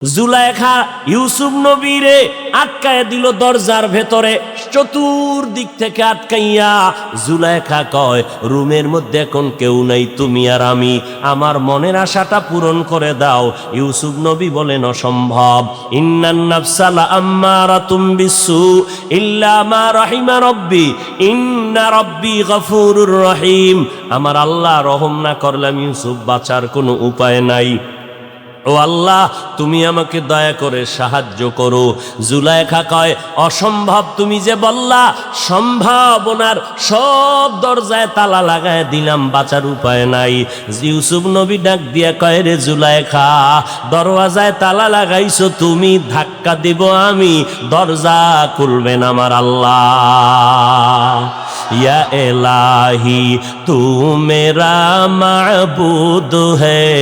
জুলাইখা ইউসুফ নবীরে আটকায় দিল দরজার ভেতরে, চতুর্দিক থেকে আটকাইয়া। জুলাইখা কয়, রুমের মধ্যে এখন কেউ নাই, তুমি আর আমি, আমার মনের আশাটা পূরণ করে দাও। ইউসুফ নবী বলেন, অসম্ভব। ইন্নান নাফসা লাআম্মারাতুম বিসসু ইল্লা মা রাহিমা রাব্বি ইন্না রাব্বি গফুরুর রহিম। আমার আল্লাহ রহম না করলাম ইউসুফ বাঁচার কোনো উপায় নাই। ও আল্লাহ, তুমি আমাকে দয়া করে সাহায্য করো। জুলাইখা কয়, অসম্ভব তুমি যে বললা, সম্ভাবনার সব দরজায় তালা লাগায় দিলাম, বাঁচার উপায় নাই। ইউসুফ নবী ডাক দিয়া কয়, রে জুলাইখা, দরওয়াজায় তালা লাগাইছো তুমি, ধাক্কা দিব আমি, দরজা খুলবেন আমার আল্লাহ। या इलाही तू मेरा माबूद है,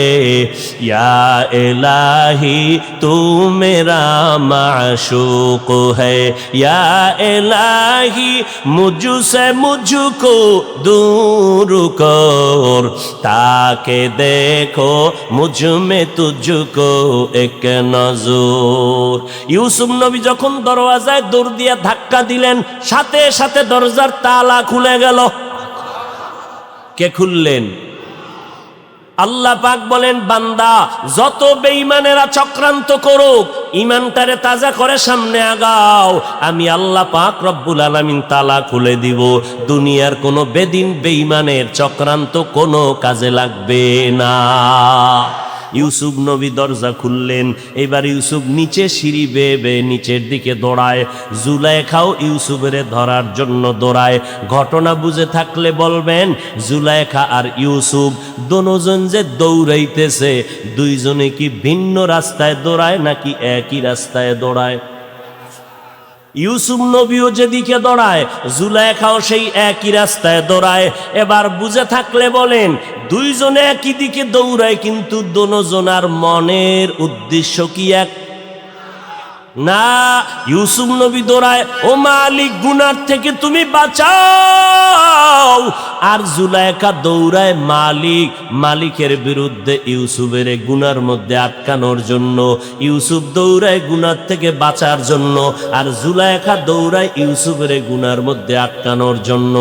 या इलाही तू मेरा माशूक है, या इलाही मुझसे मुझको दूर कर, ताके देखो मुझ में तुझको एक नजर। ইউসুফ নবী যখন দরওয়াজায় দৌড় দিয়া ধাক্কা দিলেন, সাথে সাথে দরজার তালা খুলে গেল। কে খুললেন? আল্লাহ পাক বলেন, বান্দা যত বেঈমানেরা চক্রান্ত করুক, ঈমানটারে তাজা করে সামনে আগাও, আমি আল্লাহ পাক রব্বুল আলামিন তালা খুলে দিব। দুনিয়ার কোনো বেদিন বেঈমানের চক্রান্ত কোনো কাজে লাগবে না। ইউসুফ নবী দরজা খুললেন। এবার ইউসুফ নিচে সিঁড়ি বেয়ে বেয়ে নিচের দিকে দৌড়ায়। জুলাইখাও ইউসুফের ধরার জন্য দৌড়ায়। ঘটনা বুঝে থাকলে বলবেন, জুলাইখা আর ইউসুফ দোনোজন যে দৌড়াইতেছে, দুইজনে কি ভিন্ন রাস্তায় দৌড়ায় নাকি একই রাস্তায় দৌড়ায়? ইউসুফ নবীও যেদিকে দৌড়ায়, জুলাইখাও সেই একই রাস্তায় দৌড়ায়। এবার বুঝে থাকলে বলেন, দুইজনে একই দিকে দৌড়ায়, কিন্তু দোনোজনার মনের উদ্দেশ্য কি এক? না, ইউসুফ নবী দৌড়ায়, ও মালিক, গুনার থেকে তুমি বাঁচাও। আর জুলাইখা দৌড়ায় মালিক, মালিকের বিরুদ্ধে ইউসুফের গুনার মধ্যে আটকানোর জন্য। ইউসুফ দৌড়ায় গুনার থেকে বাঁচার জন্য, আর জুলাইখা দৌড়ায় ইউসুফের গুনার মধ্যে আটকানোর জন্য।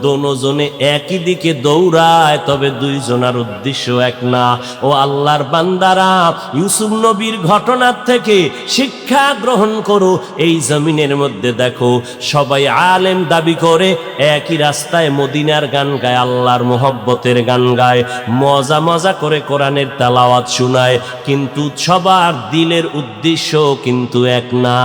দোনোজনে একই দিকে দৌড়ায়, তবে দুইজনার উদ্দেশ্য এক না। ও আল্লাহর বান্দারা, ইউসুফ নবীর ঘটনার থেকে শিক্ষা গ্রহণ করো। এই জমিনের মধ্যে দেখো, সবাই আলেম দাবি করে, একই রাস্তায় মদিনার গান গায়, আল্লাহর মোহব্বতের গান গায়, মজা মজা করে কোরআনের তেলাওয়াত শোনায়, কিন্তু সবার দিলের উদ্দেশ্য কিন্তু এক না।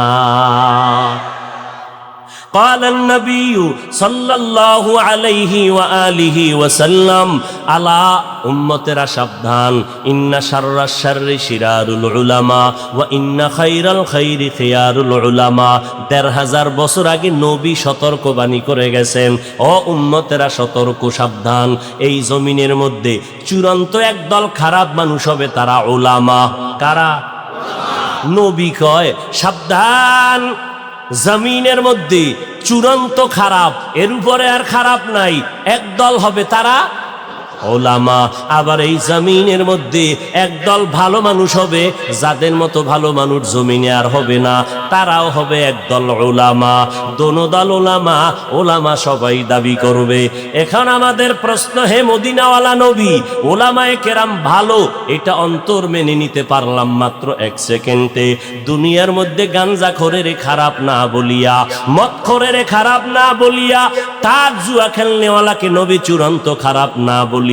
قال النبي صلى الله عليه وآله وسلم আলা উম্মতেরা সাবধান, ইন্না শাররাশ শাররি শিরারুল উলামা ওয়া ইন্না খায়রাল খায়রি খিয়ারুল উলামা। ১৫০০ বছর আগে নবী সতর্কবাণী করে গেছেন, ও উম্মতেরা সতর্ক, সাবধান, এই জমিনের মধ্যে চূড়ান্ত একদল খারাপ মানুষ হবে, তারা উলামা। কারা? নবী কয়, সাবধান, জমিনের মধ্যে চূড়ান্ত খারাপ, এর উপরে আর খারাপ নাই, একদল হবে, তারা উলামা। আবার এই জমিনের মধ্যে একদল ভালো মানুষ হবে, যাদের মতো ভালো মানুষ জমিনে আর হবে না, তারাও হবে একদল উলামা। দোনো দল উলামা, উলামা সবাই দাবি করবে। এখন আমাদের প্রশ্ন, হে মদিনাওয়ালা নবী, উলামায়ে কেরাম ভালো, এটা অন্তর মেনে নিতে পারলাম মাত্র 1 সেকেন্ডে। দুনিয়ার মধ্যে গাঞ্জাখোরের খারাপ না বলিয়া, মদখোরের খারাপ না বলিয়া, তার জুয়া খেলনেওয়ালাকে নবী চূড়ান্ত খারাপ না বলিয়া,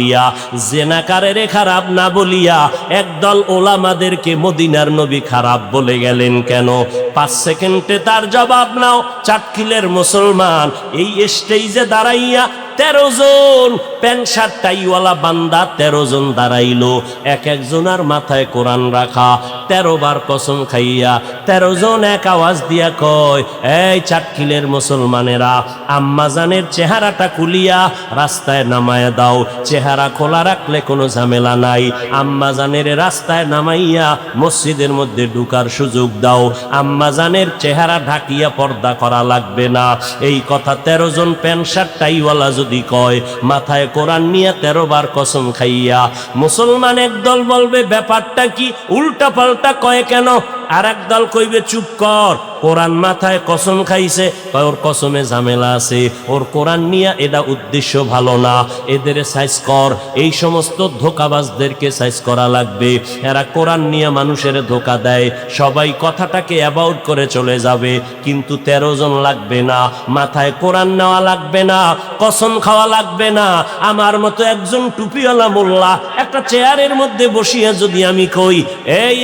জেনাকারের খারাপ না বলিয়া, একদল ওলামাদেরকে মদিনার নবী খারাপ বলে গেলেন কেন? 5 সেকেন্ডে তার জবাব নাও। চাটখিলের মুসলমান এই স্টেজে দাঁড়াইয়া 13 জন প্যান্ট শার্ট টাইওয়ালা বান্দা 13 জন দাঁড়াইলো, এক একজনের মাথায় কোরআন রাখা, 13 বার কসম খাইয়া 13 জন এক আওয়াজ দিয়া কয়, এই চাটখিলের মুসলমানেরা, আম্মাজানের চেহারাটা খুলিয়া রাস্তায় নামায় দাও। চেহারা খোলা রাখলে কোনো ঝামেলা নাই, আম্মাজানের রাস্তায় নামাইয়া মসজিদের মধ্যে ঢুকার সুযোগ দাও। আম্মাজানের চেহারা ঢাকিয়া পর্দা করা লাগবে না। এই কথা 13 জন প্যান্ট শার্ট টাইওয়ালা যদি কয়, মাথায় কোরআন নিয়ে 13 বার কসম খাইয়া। মুসলমান একদল বলবে ব্যাপারটা কি, উল্টা পাল্টা কয় কেন? আর একদল কইবে চুপ কর, কোরআন মাথায় কসম খাইছে, ওর কসমে ঝামেলা আছে, ওর কোরআন নিয়ে এটা উদ্দেশ্য ভালো না, এদের সাইজ কর। এই সমস্ত ধোকাবাজদেরকে সাইজ করা লাগবে। এরা কোরআন নিয়ে মানুষের ধোকা দেয়, সবাই কথাটাকে অ্যাবাউট করে চলে যাবে, কিন্তু 13 জন লাগবে না, মাথায় কোরআন নেওয়া লাগবে না, কসম খাওয়া লাগবে না। আমার মতো একজন টুপিওয়ালা মোল্লা একটা চেয়ারের মধ্যে বসিয়ে যদি আমি কই, এই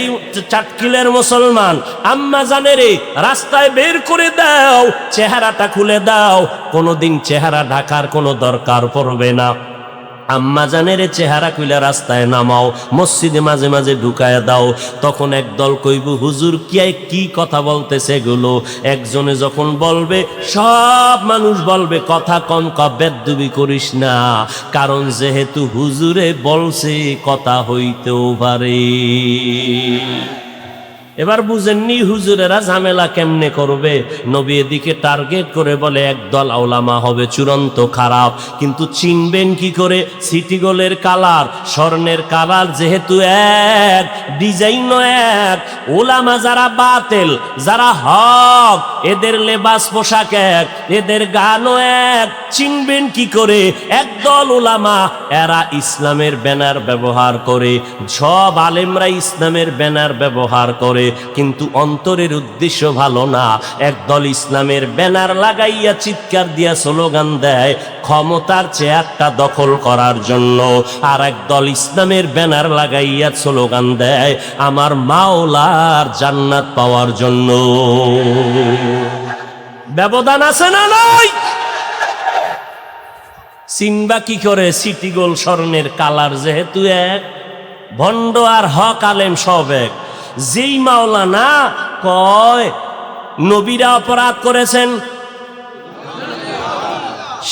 চাটকিলের মুসলমান, আম্মা জানে রে রাস্তায় বের করে দাও, চেহারাটা খুলে দাও, কোনোদিন চেহারা ঢাকার কোনো দরকার পড়বে না। আম্মা জানের চেহারা খুলে রাস্তায় নামাও, মসজিদে মাঝে মাঝে ঢুকায় দাও। তখন একদল কইব হুজুর কি কথা বলতেছে এগুলো? একজনে যখন বলবে সব মানুষ বলবে কথা কম ক, বেদ্যুবি করিস না, কারণ যেহেতু হুজুরে বলছে কথা হইতেও পারে। এবার বুঝেননি হুজুরেরা ঝামেলা কেমনে করবে? নবী এদিকে টার্গেট করে বলে একদল আউলামা হবে চূড়ান্ত খারাপ, কিন্তু চিনবেন কি করে? সিটি গোলের কালার, স্বর্ণের কালার যেহেতু এক, ডিজাইনও এক, ওলামা যারা বাতেল যারা হক, এদের লেবাস পোশাক এক, এদের গানও এক। চিনবেন কি করে? একদল ওলামা এরা ইসলামের ব্যানার ব্যবহার করে, সব আলেমরা ইসলামের ব্যানার ব্যবহার করে, কিন্তু অন্তরের উদ্দেশ্য ভালো না। একদল ইসলামের ব্যানার লাগাইয়া চিৎকার দিয়া স্লোগান দেয় ক্ষমতার চেয়ারটা দখল করার জন্য, আর একদল ইসলামের ব্যানার লাগাইয়া স্লোগান দেয় আমার মাওলার জান্নাত পাওয়ার জন্য। ব্যবধান আছে না নাই? চিনবা কি করে? সিটি গোল স্বর্ণের কালার যেহেতু এক, ভণ্ড আর হক আলেম সব এক। যেই মাওলানা কয় নবীরা অপরাধ করেছেন,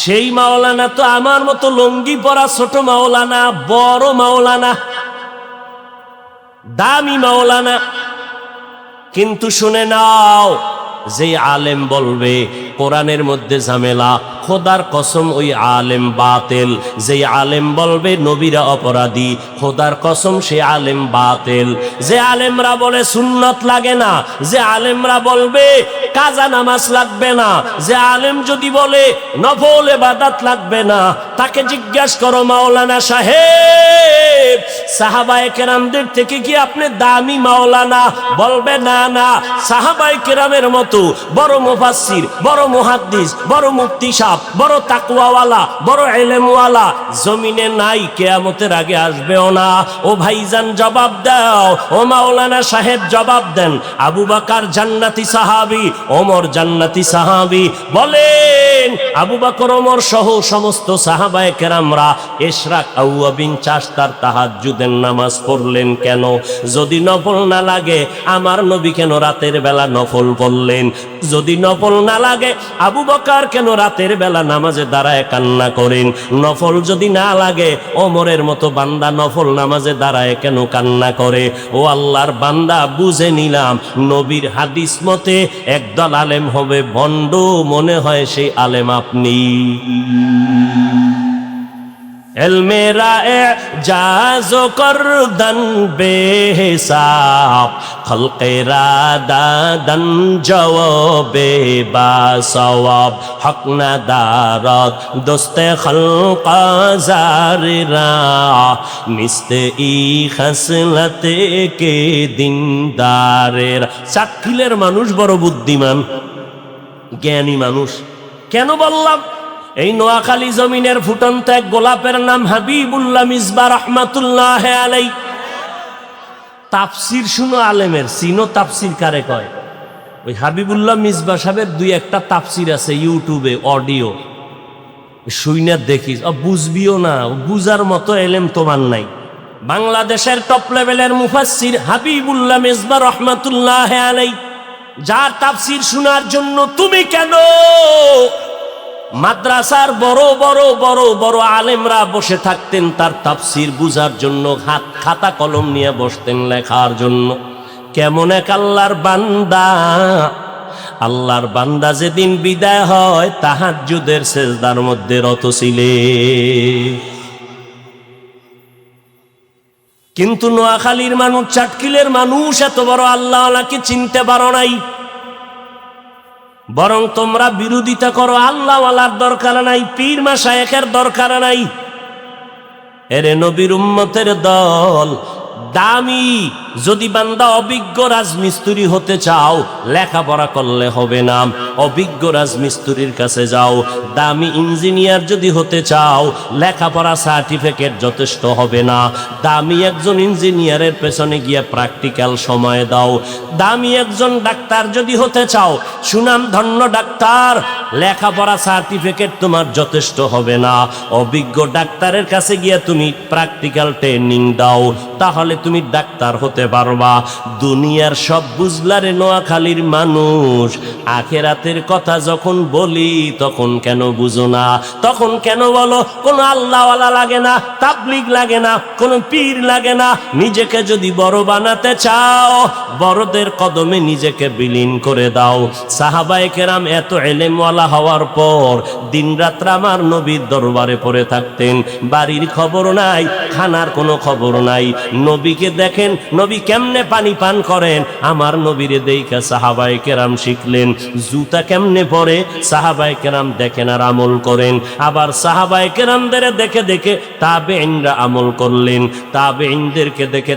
সেই মাওলানা তো আমার মতো লঙ্গি পরা ছোট মাওলানা, বড় মাওলানা, দামি মাওলানা। কিন্তু শুনে নাও, যে আলেম বলবে কোরআনের মধ্যে ঝামেলা, খোদার কসম ওই আলেম বাতেল। যে আলেম বলবে নবীরা অপরাধী, খোদার কসম সে আলেম বাতেল। যে আলেমরা বলে সুন্নত লাগে না, যে আলেমরা বলবে কাজা নামাজ লাগবে না, যে আলেম যদি বলে নফল ইবাদত লাগবে না, তাকে জিজ্ঞাসা করো মাওলানা সাহেব সাহাবায়ে কেরামদের থেকে কি আপনি দামি মাওলানা? বলবে না না, সাহাবায়ে কেরামের মতো বড় মুফাসসির, বড় মুহাদ্দিস, বড় মুফতি সাহেব, বড় তাকওয়াওয়ালা, বড় ইলমওয়ালা জমিনে নাই, কিয়ামতের আগে আসবেও না। ও ভাইজান জবাব দাও, ও মাওলানা সাহেব জবাব দেন। আবু বকর জান্নাতি সাহাবী, ওমর জান্নাতি সাহাবী, বলেন আবু বকর ওমর সহ সমস্ত সাহাবায়ে কেরামরা ইশরাক আউয়াবিন চারটার তাহাজ্জুদের নামাজ পড়লেন কেন? যদি নফল না লাগে আমার নবী কেন রাতের বেলা নফল পড়লেন? যদি নফল না লাগে আবু বকর কেন রাতের বেলা নামাজে দাঁড়ায় কান্না করেন? নফল যদি না লাগে ওমরের মতো বান্দা নফল নামাজে দাঁড়ায় কেন কান্না করে? ও আল্লাহর বান্দা, বুঝে নিলাম নবীর হাদিস মতে একদল আলেম হবে ভণ্ড, মনে হয় সেই আলেম আপনি। এলমেরা এজাজো করদন বেহিসাব, খলকেরা দাদন জওয়াবে বাসওয়াব, হক না দারত দোস্তে খলক জারিরা, নিস্তে ই খাসলতে কে দিনদারের। চাটকিলের মানুষ বড় বুদ্ধিমান, জ্ঞানী মানুষ। কেন বললাম? এই নোয়াখালী জমিনের ফুটন্ত এক গোলাপের নাম হাবিবুল্লাহ মিসবাহ রহমাতুল্লাহ আলাইহি। তাফসির শুনো আলেমের, চিনো তাফসির কারে কয়? ওই হাবিবুল্লাহ মিসবাহ সাহেবের দুই একটা তাফসির আছে ইউটিউবে অডিও, শুইনা দেখিস, বুঝবিও না, বুঝার মতো এলেম তোমার নাই। বাংলাদেশের টপ লেভেলের মুফাসসির হাবিবুল্লাহ মিসবাহ রহমাতুল্লাহ আলাইহি, যার তাফসির শোনার জন্য তুমি কেন মাদ্রাসার বড় বড় বড় বড় আলেমরা বসে থাকতেন তার তাফসির বুঝার জন্য, হাত খাতা কলম নিয়ে বসতেন লেখার জন্য। কেমন এক আল্লাহর বান্দা, আল্লাহর বান্দা যেদিন বিদায় হয় তাহাজ্জুদের সেজদার মধ্যে রত ছিলে। কিন্তু নোয়াখালীর মানুষ, চাটকিলের মানুষ এত বড় আল্লাহওয়ালাকে চিনতে পারো নাই, বরং তোমরা বিরোধিতা করো। আল্লাহওয়ালার দরকার নাই, পীর মাশায়েখের দরকার নাই। এরে নবীর উম্মতের দল, দামি যদি বান্দা অভিজ্ঞ রাজমিস্ত্রি হতে চাও, লেখাপড়া করলে হবে না, অভিজ্ঞ রাজমিস্ত্রির কাছে যাও। দামি ইঞ্জিনিয়ার যদি হতে চাও, লেখাপড়া সার্টিফিকেট যথেষ্ট হবে না, দামি একজন ইঞ্জিনিয়ারের পেছনে গিয়ে প্র্যাকটিক্যাল সময় দাও। দামি একজন ডাক্তার যদি হতে চাও, সুনাম ধন্য ডাক্তার, লেখাপড়া সার্টিফিকেট তোমার যথেষ্ট হবে না, অভিজ্ঞ ডাক্তারের কাছে গিয়ে তুমি প্র্যাকটিক্যাল ট্রেনিং দাও, তাহলে তুমি ডাক্তার হতে পারবা। দুনিয়ার সব বুঝলারে নোয়াখালীর মানুষ, আখেরাতের কথা যখন বলি তখন কেন বুঝো না? তখন কেন বলো কোনো আল্লাহওয়ালা লাগে না, তাবলিগ লাগে না, কোনো পীর লাগে না? নিজেকে যদি বড় বানাতে চাও, বড়দের কদমে নিজেকে বিলীন করে দাও। সাহাবায়ে কেরাম এত ইলমওয়ালা হওয়ার পর দিনরাত আমার নবীর দরবারে পড়ে থাকতেন, বাড়ির খবর নাই, খানার কোনো খবর নাই। নবীকে দেখেন, নবী কেমনে পানি পান করেন, আমার নবীরে দেইখা সাহাবায়ে কেরাম শিখলেন। জুতা কেমনে পরে, সাহাবায়ে কেরাম দেখেন আর আমল করেন। আবার সাহাবায়ে কেরামদের দেখে দেখে তাবেঈনরা আমল করলেন, তাবেঈনদেরকে দেখে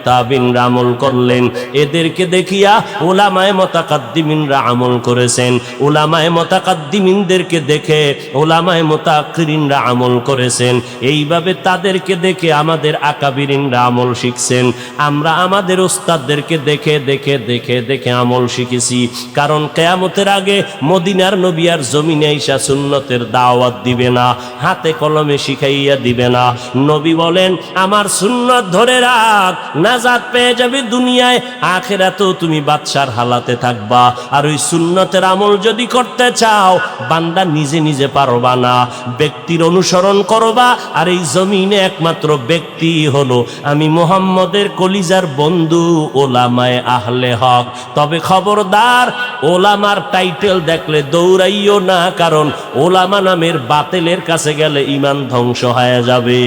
তাবেঈনরা আমল করলেন। এদেরকে দেখিয়া উলামায়ে মুতাকাদ্দিমিনরা আমল করেছেন, উলামায়ে মুতাকাদ্দিমিনদেরকে দেখে উলামায়ে মুতাআখিরিনরা আমল করেছেন। এইভাবে তাদেরকে দেখে আমাদের আকাবিরিনরা আমল শিখছেন। আমরা আমাদের ওস্তাদদেরকে দেখে দেখে দেখে দেখে আমল শিখেছি। কারণ কিয়ামতের আগে মদিনার নবী আর জমিনে আইসা সুন্নতের দাওয়াত দিবে না, হাতে কলমে শিখাইয়া দিবে না। নবী বলেন আমার সুন্নত ধরে রাখ, নাজাত পেয়ে যাবে দুনিয়ায়, আখিরাতেও তুমি বাদশার হালাতে থাকবা। আর ওই সুন্নতের আমল যদি করতে চাও, বান্দা নিজে নিজে পারবা না, ব্যক্তির অনুসরণ করবা। আর এই জমিনে একমাত্র ব্যক্তি হলো আমি মুহাম্মদের কলিজার বন্ধু ওলামায়ে আহলে হক। তবে খবরদার, ওলামার টাইটেল দেখলে দৌড়াইও না, কারণ ওলামা নামের বাতিলের কাছে গেলে ঈমান ধ্বংস হয়ে যাবে।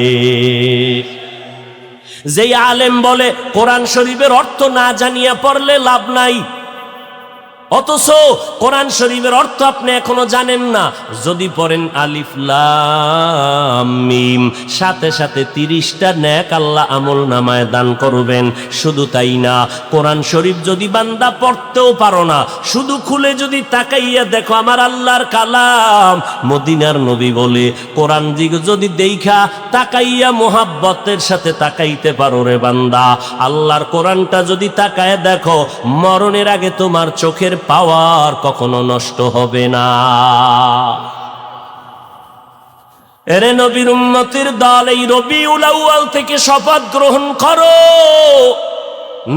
যেই আলেম বলে কোরআন শরীফের অর্থ না জানিয়ে পড়লে লাভ নাই, অথচ কোরআন শরীফের অর্থ আপনি এখনো জানেন না। যদি পড়েন আলিফ লাম মিম, সাথে সাথে 30টা নেক আল্লাহ আমল নামায় দান করবেন। শুধু তাই না, কোরআন শরীফ যদি বান্দা পড়তেও পারো না, শুধু খুলে যদি তাকাইয়া দেখো আমার আল্লাহর কালাম, মদিনার নবী বলে কোরআন দিকে যদি দেইখা তাকাইয়া মোহাব্বতের সাথে তাকাইতে পারো রে বান্দা, আল্লাহর কোরআনটা যদি তাকায় দেখো, মরণের আগে তোমার চোখের পাওয়ার কখনো নষ্ট হবে না। এরে নবীর উম্মতের দল, এই রবিউল আউয়াল থেকে শপথ গ্রহণ করো,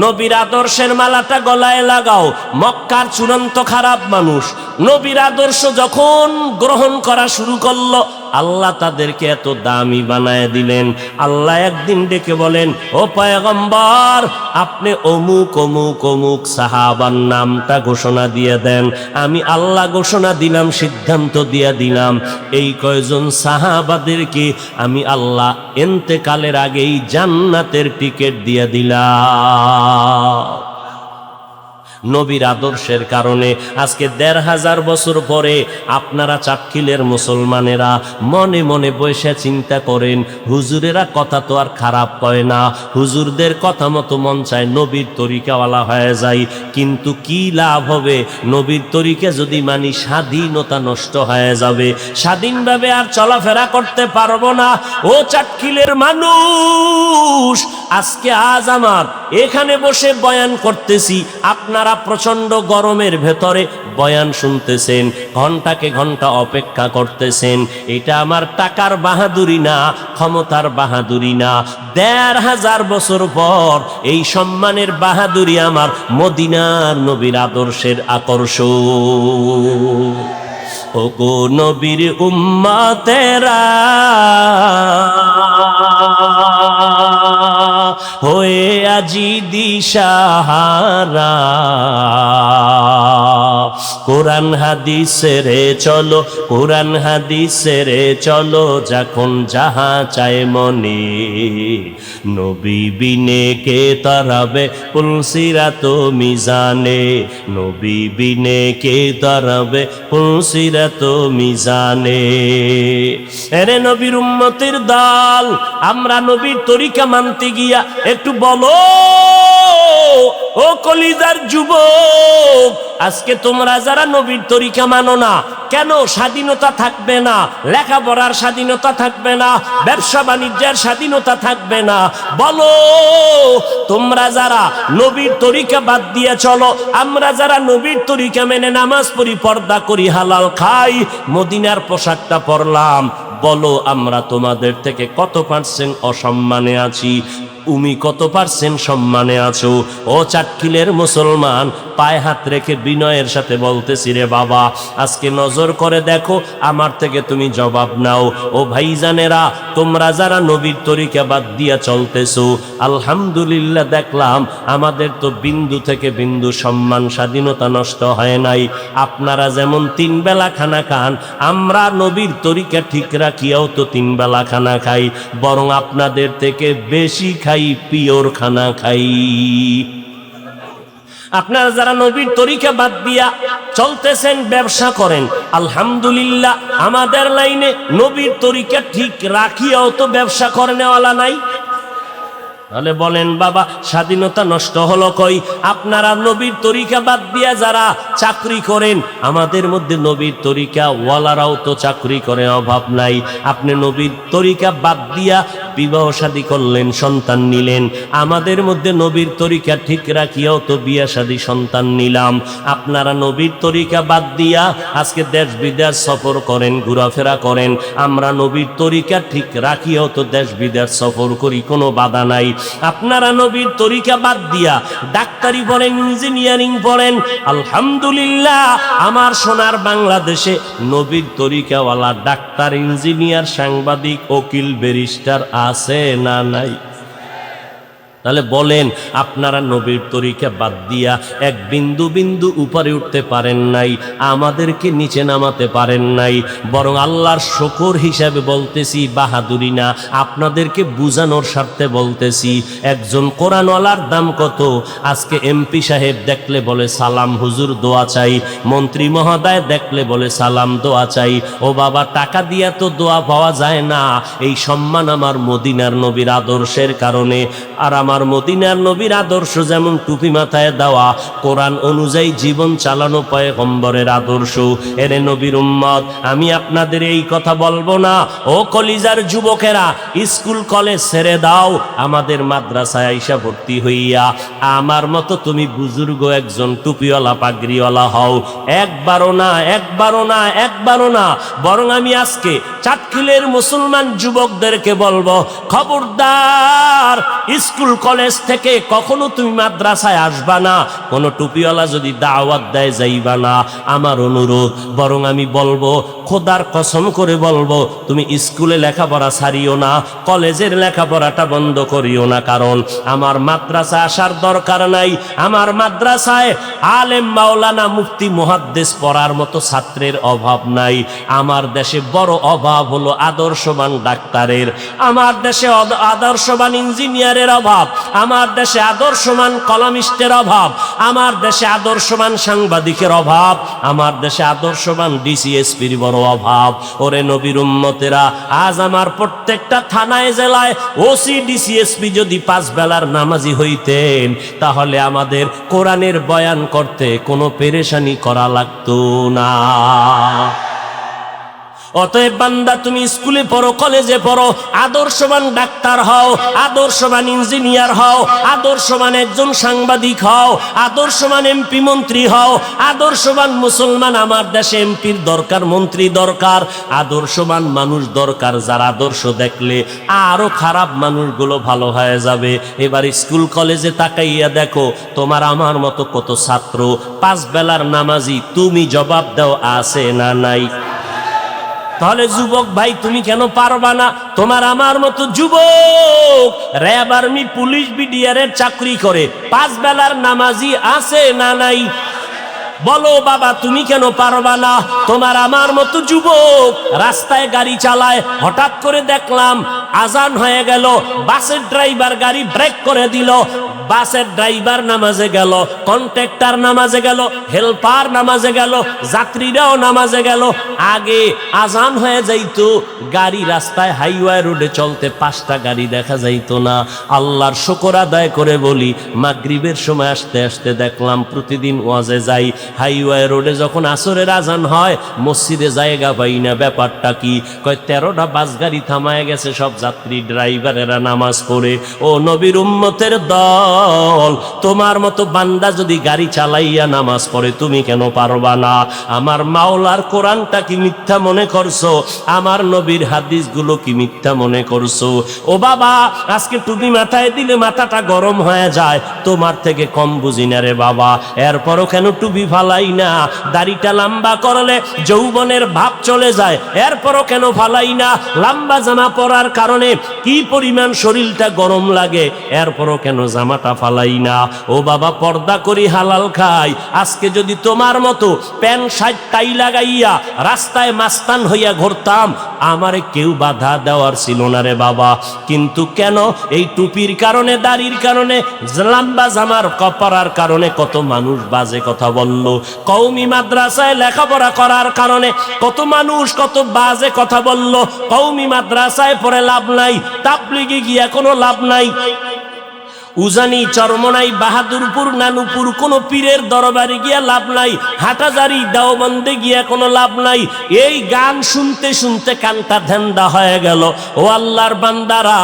নবীর আদর্শের মালাটা গলায় লাগাও। মক্কার চূড়ান্ত খারাপ মানুষ নবীর আদর্শ যখন গ্রহণ করা শুরু করলো, আল্লাহ তাদেরকে এত দামি বানায় দিলেন। আল্লাহ একদিন ডেকে বলেন, ও পয়গম্বর, আপনি অমুক অমুক অমুক সাহাবার নামটা ঘোষণা দিয়ে দেন। আমি আল্লাহ ঘোষণা দিলাম, সিদ্ধান্ত দিয়ে দিলাম, এই কয়জন সাহাবাদেরকে আমি আল্লাহ এন্তেকালের আগেই জান্নাতের টিকিট দিয়ে দিলাম। নবীর আদর্শের কারণে আজকে 1500 বছর পরে আপনারা চাটখিলের মুসলমানেরা মনে মনে বসে চিন্তা করেন, হুজুরেরা কথা তো আর খারাপ কয় না, হুজুরদের কথা মতো মন চায় নবীর তরিকাওয়ালা হয়ে যায়। কিন্তু কি লাভ হবে? নবীর তরিকা যদি মানি, স্বাধীনতা নষ্ট হয়ে যাবে, স্বাধীনভাবে আর চলাফেরা করতে পারবো না। ও চাটখিলের মানুষ, আজকে আজ আমার এখানে বসে বয়ান করতেছি, আপনারা প্রচন্ড গরমের ভেতরে বয়ান শুনতেছেন, ঘন্টাকে ঘন্টা অপেক্ষা করতেছেন। এটা আমার টাকার বাহাদুরি না, ক্ষমতার বাহাদুরি না। 1500 বছর পর এই সম্মানের বাহাদুরি আমার মদিনার নবীর আদর্শের আকর্ষণ। ওগো নবীর উম্মতেরা, হয়ে আজি দিশাহারা, কোরআন হাদিসেরে চলো, কোরআন হাদিসেরে চলো, যখন যাহা চায় মনে। নবী বিনে কে তারাবে পুলসিরাত মিজানে, নবী বিনে কে তারাবে পুলসিরাত মিজানে। এরে নবীর উম্মতের দল, আমরা নবীর তরিকা মানতে গিয়া একটু বলো ও কলিজার যুবক, আজকে তোমরা যারা নবীর তরিকা মানো না, কেন স্বাধীনতা থাকবে না? লেখাপড়ার স্বাধীনতা থাকবে না? ব্যবসা বাণিজ্যের স্বাধীনতা থাকবে না? বলো তোমরা যারা নবীর তরিকা বাদ দিয়ে চলো, আমরা যারা নবীর তরিকা মেনে নামাজ পড়ি, পর্দা করি, হালাল খাই, মদিনার পোশাকটা পরলাম, বলো আমরা তোমাদের থেকে কত পার্সেন্ট অসম্মানে আছি? তুমি কত পার্সেন্ট সম্মানে আছো? ও চাটখিলের মুসলমান, পায়ে হাত রেখে বিনয়ের সাথে বলতেছি রে বাবা, আজকে নজর করে দেখো, আমার থেকে তুমি জবাব নাও। ও ভাইজানেরা, তোমরা যারা নবীর তরিকা বাদ দিয়া চলতেছো, আলহামদুলিল্লাহ দেখলাম আমাদের তো বিন্দু থেকে বিন্দু সম্মান স্বাধীনতা নষ্ট হয় নাই। আপনারা যেমন 3 বেলা খানা খান, আমরা নবীর তরিকা ঠিক রাখিয়াও তো 3 বেলা খানা খাই, বরং আপনাদের থেকে বেশি খাই, পিওর খানা খাই। আপনারা যারা নবীর তরিকা বাদ দিয়া চলতেছেন, ব্যবসা করেন, আলহামদুলিল্লাহ আমাদের লাইনে নবীর তরিকা ঠিক রাখিয়াও তো ব্যবসা করে নেওয়ালা নাই। তাহলে বলেন বাবা, স্বাধীনতা নষ্ট হলো কই? আপনারা নবীর তরিকা বাদ দিয়া যারা চাকরি করেন, আমাদের মধ্যে নবীর তরিকা ওয়ালারাও তো চাকরি করে, অভাব নাই। আপনি নবীর তরিকা বাদ দিয়া বিবাহ শাদী করলেন, সন্তান নিলেন, আমাদের মধ্যে নবীর তরিকা ঠিক রাখিয়াও তো বিয়া শাদী সন্তান নিলাম। আপনারা নবীর তরিকা বাদ দিয়া আজকে দেশ বিদেশ সফর করেন, ঘোরাফেরা করেন, আমরা নবীর তরিকা ঠিক রাখিয়াও তো দেশ বিদেশ সফর করি, কোনো বাধা নাই। আপনারা নবীর তরিকা বাদ দিয়া ডাক্তারি পড়েন, ইঞ্জিনিয়ারিং পড়েন, আলহামদুলিল্লাহ আমার সোনার বাংলাদেশে নবীর তরিকাওয়ালা ডাক্তার, ইঞ্জিনিয়ার, সাংবাদিক, উকিল, ব্যারিস্টার আছে না নাই? তাহলে বলেন, আপনারা নবীর তরিকা বাদ দিয়া এক বিন্দু বিন্দু উপরে উঠতে পারেন নাই, আমাদেরকে নিচে নামাতে পারেন নাই। বরং আল্লাহর শুকর হিসাবে বলতেছি, বাহাদুরি না, আপনাদেরকে বুঝানোর স্বার্থে বলতেছি। একজন কোরআনওয়ালার দাম কত? আজকে এমপি সাহেব দেখলে বলে সালাম হুজুর দোয়া চাই, মন্ত্রী মহোদয় দেখলে বলে সালাম দোয়া চাই। ও বাবা, টাকা দিয়া তো দোয়া পাওয়া যায় না। এই সম্মান আমার মদিনার নবীর আদর্শের কারণে। আর আমার মদিনার নবীর আদর্শ যেমন টুপি মাথায় দেওয়া, কোরআন অনুযায়ী জীবন চালানো পয়গম্বরের আদর্শ। এরে নবীর উম্মত, আমি আপনাদের এই কথা বলবো না। ও কলিজার যুবকেরা, স্কুল কলেজ ছেড়ে দাও, আমাদের মাদ্রাসায় আইসা ভর্তি হইয়া আমার মতো তুমি বুজুর্গ একজন টুপিওয়ালা পাগড়িওয়ালা হও। একবারও না, একবারও না, একবারও না। বরং আমি আজকে চাটখিলের মুসলমান যুবকদেরকে বলবো, খবরদার, স্কুল কলেজ থেকে কখনো তুমি মাদ্রাসায় আসবা না, কোনো টুপিওয়ালা যদি দাওয়াত দেয় যাইবা না, আমার অনুরোধ। বরং আমি বলবো, খোদার কসম করে বলবো, তুমি স্কুলে লেখাপড়া ছাড়িও না, কলেজের লেখাপড়াটা বন্ধ করিও না। কারণ আমার মাদ্রাসা আসার দরকার নাই। আমার মাদ্রাসায় আলেম, মাওলানা, মুফতি, মুহাদ্দিস পড়ার মতো ছাত্রের অভাব নাই। আমার দেশে বড় অভাব হলো আদর্শবান ডাক্তারের, আমার দেশে আদর্শবান ইঞ্জিনিয়ারের অভাব, আমার দেশে আদর্শবান কলামিস্টের অভাব, আমার দেশে আদর্শবান সাংবাদিকের অভাব, আমার দেশে আদর্শবান ডিসিএসপির বড় অভাব। ওরে নবীর উম্মতেরা, আজ আমার প্রত্যেকটা থানায়, জেলায় ওসি, ডিসিএসপি যদি 5 বেলার নামাজি হইতেন, তাহলে আমাদের কোরআনের বয়ান করতে কোনো পেরেশানি করা লাগতো না। অতএব বান্দা, তুমি স্কুলে পড়ো, কলেজে পড়ো, আদর্শবান ডাক্তার হও, আদর্শবান ইঞ্জিনিয়ার হও, আদর্শবান একজন সাংবাদিক হও, আদর্শবান এমপি মন্ত্রী হও, আদর্শবান মুসলমান। আমার দেশে এমপির দরকার, মন্ত্রী দরকার, আদর্শবান মানুষ দরকার, যার আদর্শ দেখলে আরো খারাপ মানুষগুলো ভালো হয়ে যাবে। এবার স্কুল কলেজে তাকাইয়া দেখো, তোমার আমার মতো কত ছাত্র 5 বেলার নামাজি, তুমি জবাব দাও আছে না নাই? তাহলে যুবক ভাই, তুমি কেন পারবা না? তোমার আমার মতো যুবক র্যাব, আর্মি, পুলিশ, বিডিআর এর চাকরি করে, 5 বেলার নামাজি আছে না নাই? বলো বাবা তুমি কেন পারবা না? তোমার আমার মতো যুবক রাস্তায় গাড়ি চালায়, হঠাৎ করে দেখলাম আজান হয়ে গেল, বাসের ড্রাইভার গাড়ি ব্রেক করে দিল, বাসের ড্রাইভার নামাজে গেল, কন্ট্রাক্টর নামাজে গেল, হেল্পার নামাজে গেল, যাত্রীরাও নামাজে গেল। আগে আজান হয়ে যাইতো, গাড়ি রাস্তায় হাইওয়ে রোডে চলতে 5টা গাড়ি দেখা যাইতো না। আল্লাহর শুকর আদায় করে বলি, মাগরিবের সময় আসতে আসতে দেখলাম প্রতিদিন ওয়াজে যাই, হাইওয়ে রোডে যখন আসরের আজান হয় মসজিদে জায়গা পাই না। ব্যাপারটা কি? কয় 13টা বাস গাড়ি থামায় গেছে, সব যাত্রী ড্রাইভারেরা নামাজ পড়ে। ও নবীর উম্মতের দল, তোমার মতো বান্দা যদি গাড়ি চালাইয়া নামাজ পড়ে তুমি কেন পারবা না? আমার মাওলার কোরআনটা কি মিথ্যা মনে করছো? আমার নবীর হাদিসগুলো কি মিথ্যা মনে করছো? ও বাবা, আজকে টুপি মাথায় দিলে মাথাটা গরম হয়ে যায়, তোমার থেকে কম বুঝি না রে বাবা। এরপরও কেন টুপি ফালাই না? দাড়িটা লম্বা করলে যৌবনের ভাব চলে যায়, এরপরও কেন ফালাই না? লম্বা জামা পরার কারণে কি পরিমাণ শরীরটা গরম লাগে, এরপরও কেন জামাটা ফালাই না? ও বাবা, পর্দা করি, হালাল খাই। আজকে যদি তোমার মতো প্যান্ট শার্ট টাই লাগাইয়া রাস্তায় মাস্তান হইয়া ঘুরতাম, আমারে কেউ বাধা দেওয়ার ছিল না রে বাবা। কিন্তু কেন এই টুপির কারণে, দাড়ির কারণে, লম্বা জামার পরার কারণে কত মানুষ বাজে কথা বলল। কওমি মাদ্রাসায় লেখাপড়া করার কারণে কত মানুষ কত বাজে কথা বলল। কওমি মাদ্রাসায় পড়ে লাভ নাই, তাবলিগে গিয়া কোনো লাভ নাই। উজানি, চরমনাই, বাহাদুরপুর, নানুপুর কোন পীরের দরবারে গিয়া লাভ নাই। হাটাজারি, দেওবন্দে গিয়া কোনো লাভ নাই। এই গান শুনতে শুনতে কানটা ধ্যান্দা হয়ে গেল। ও আল্লাহর বান্দারা,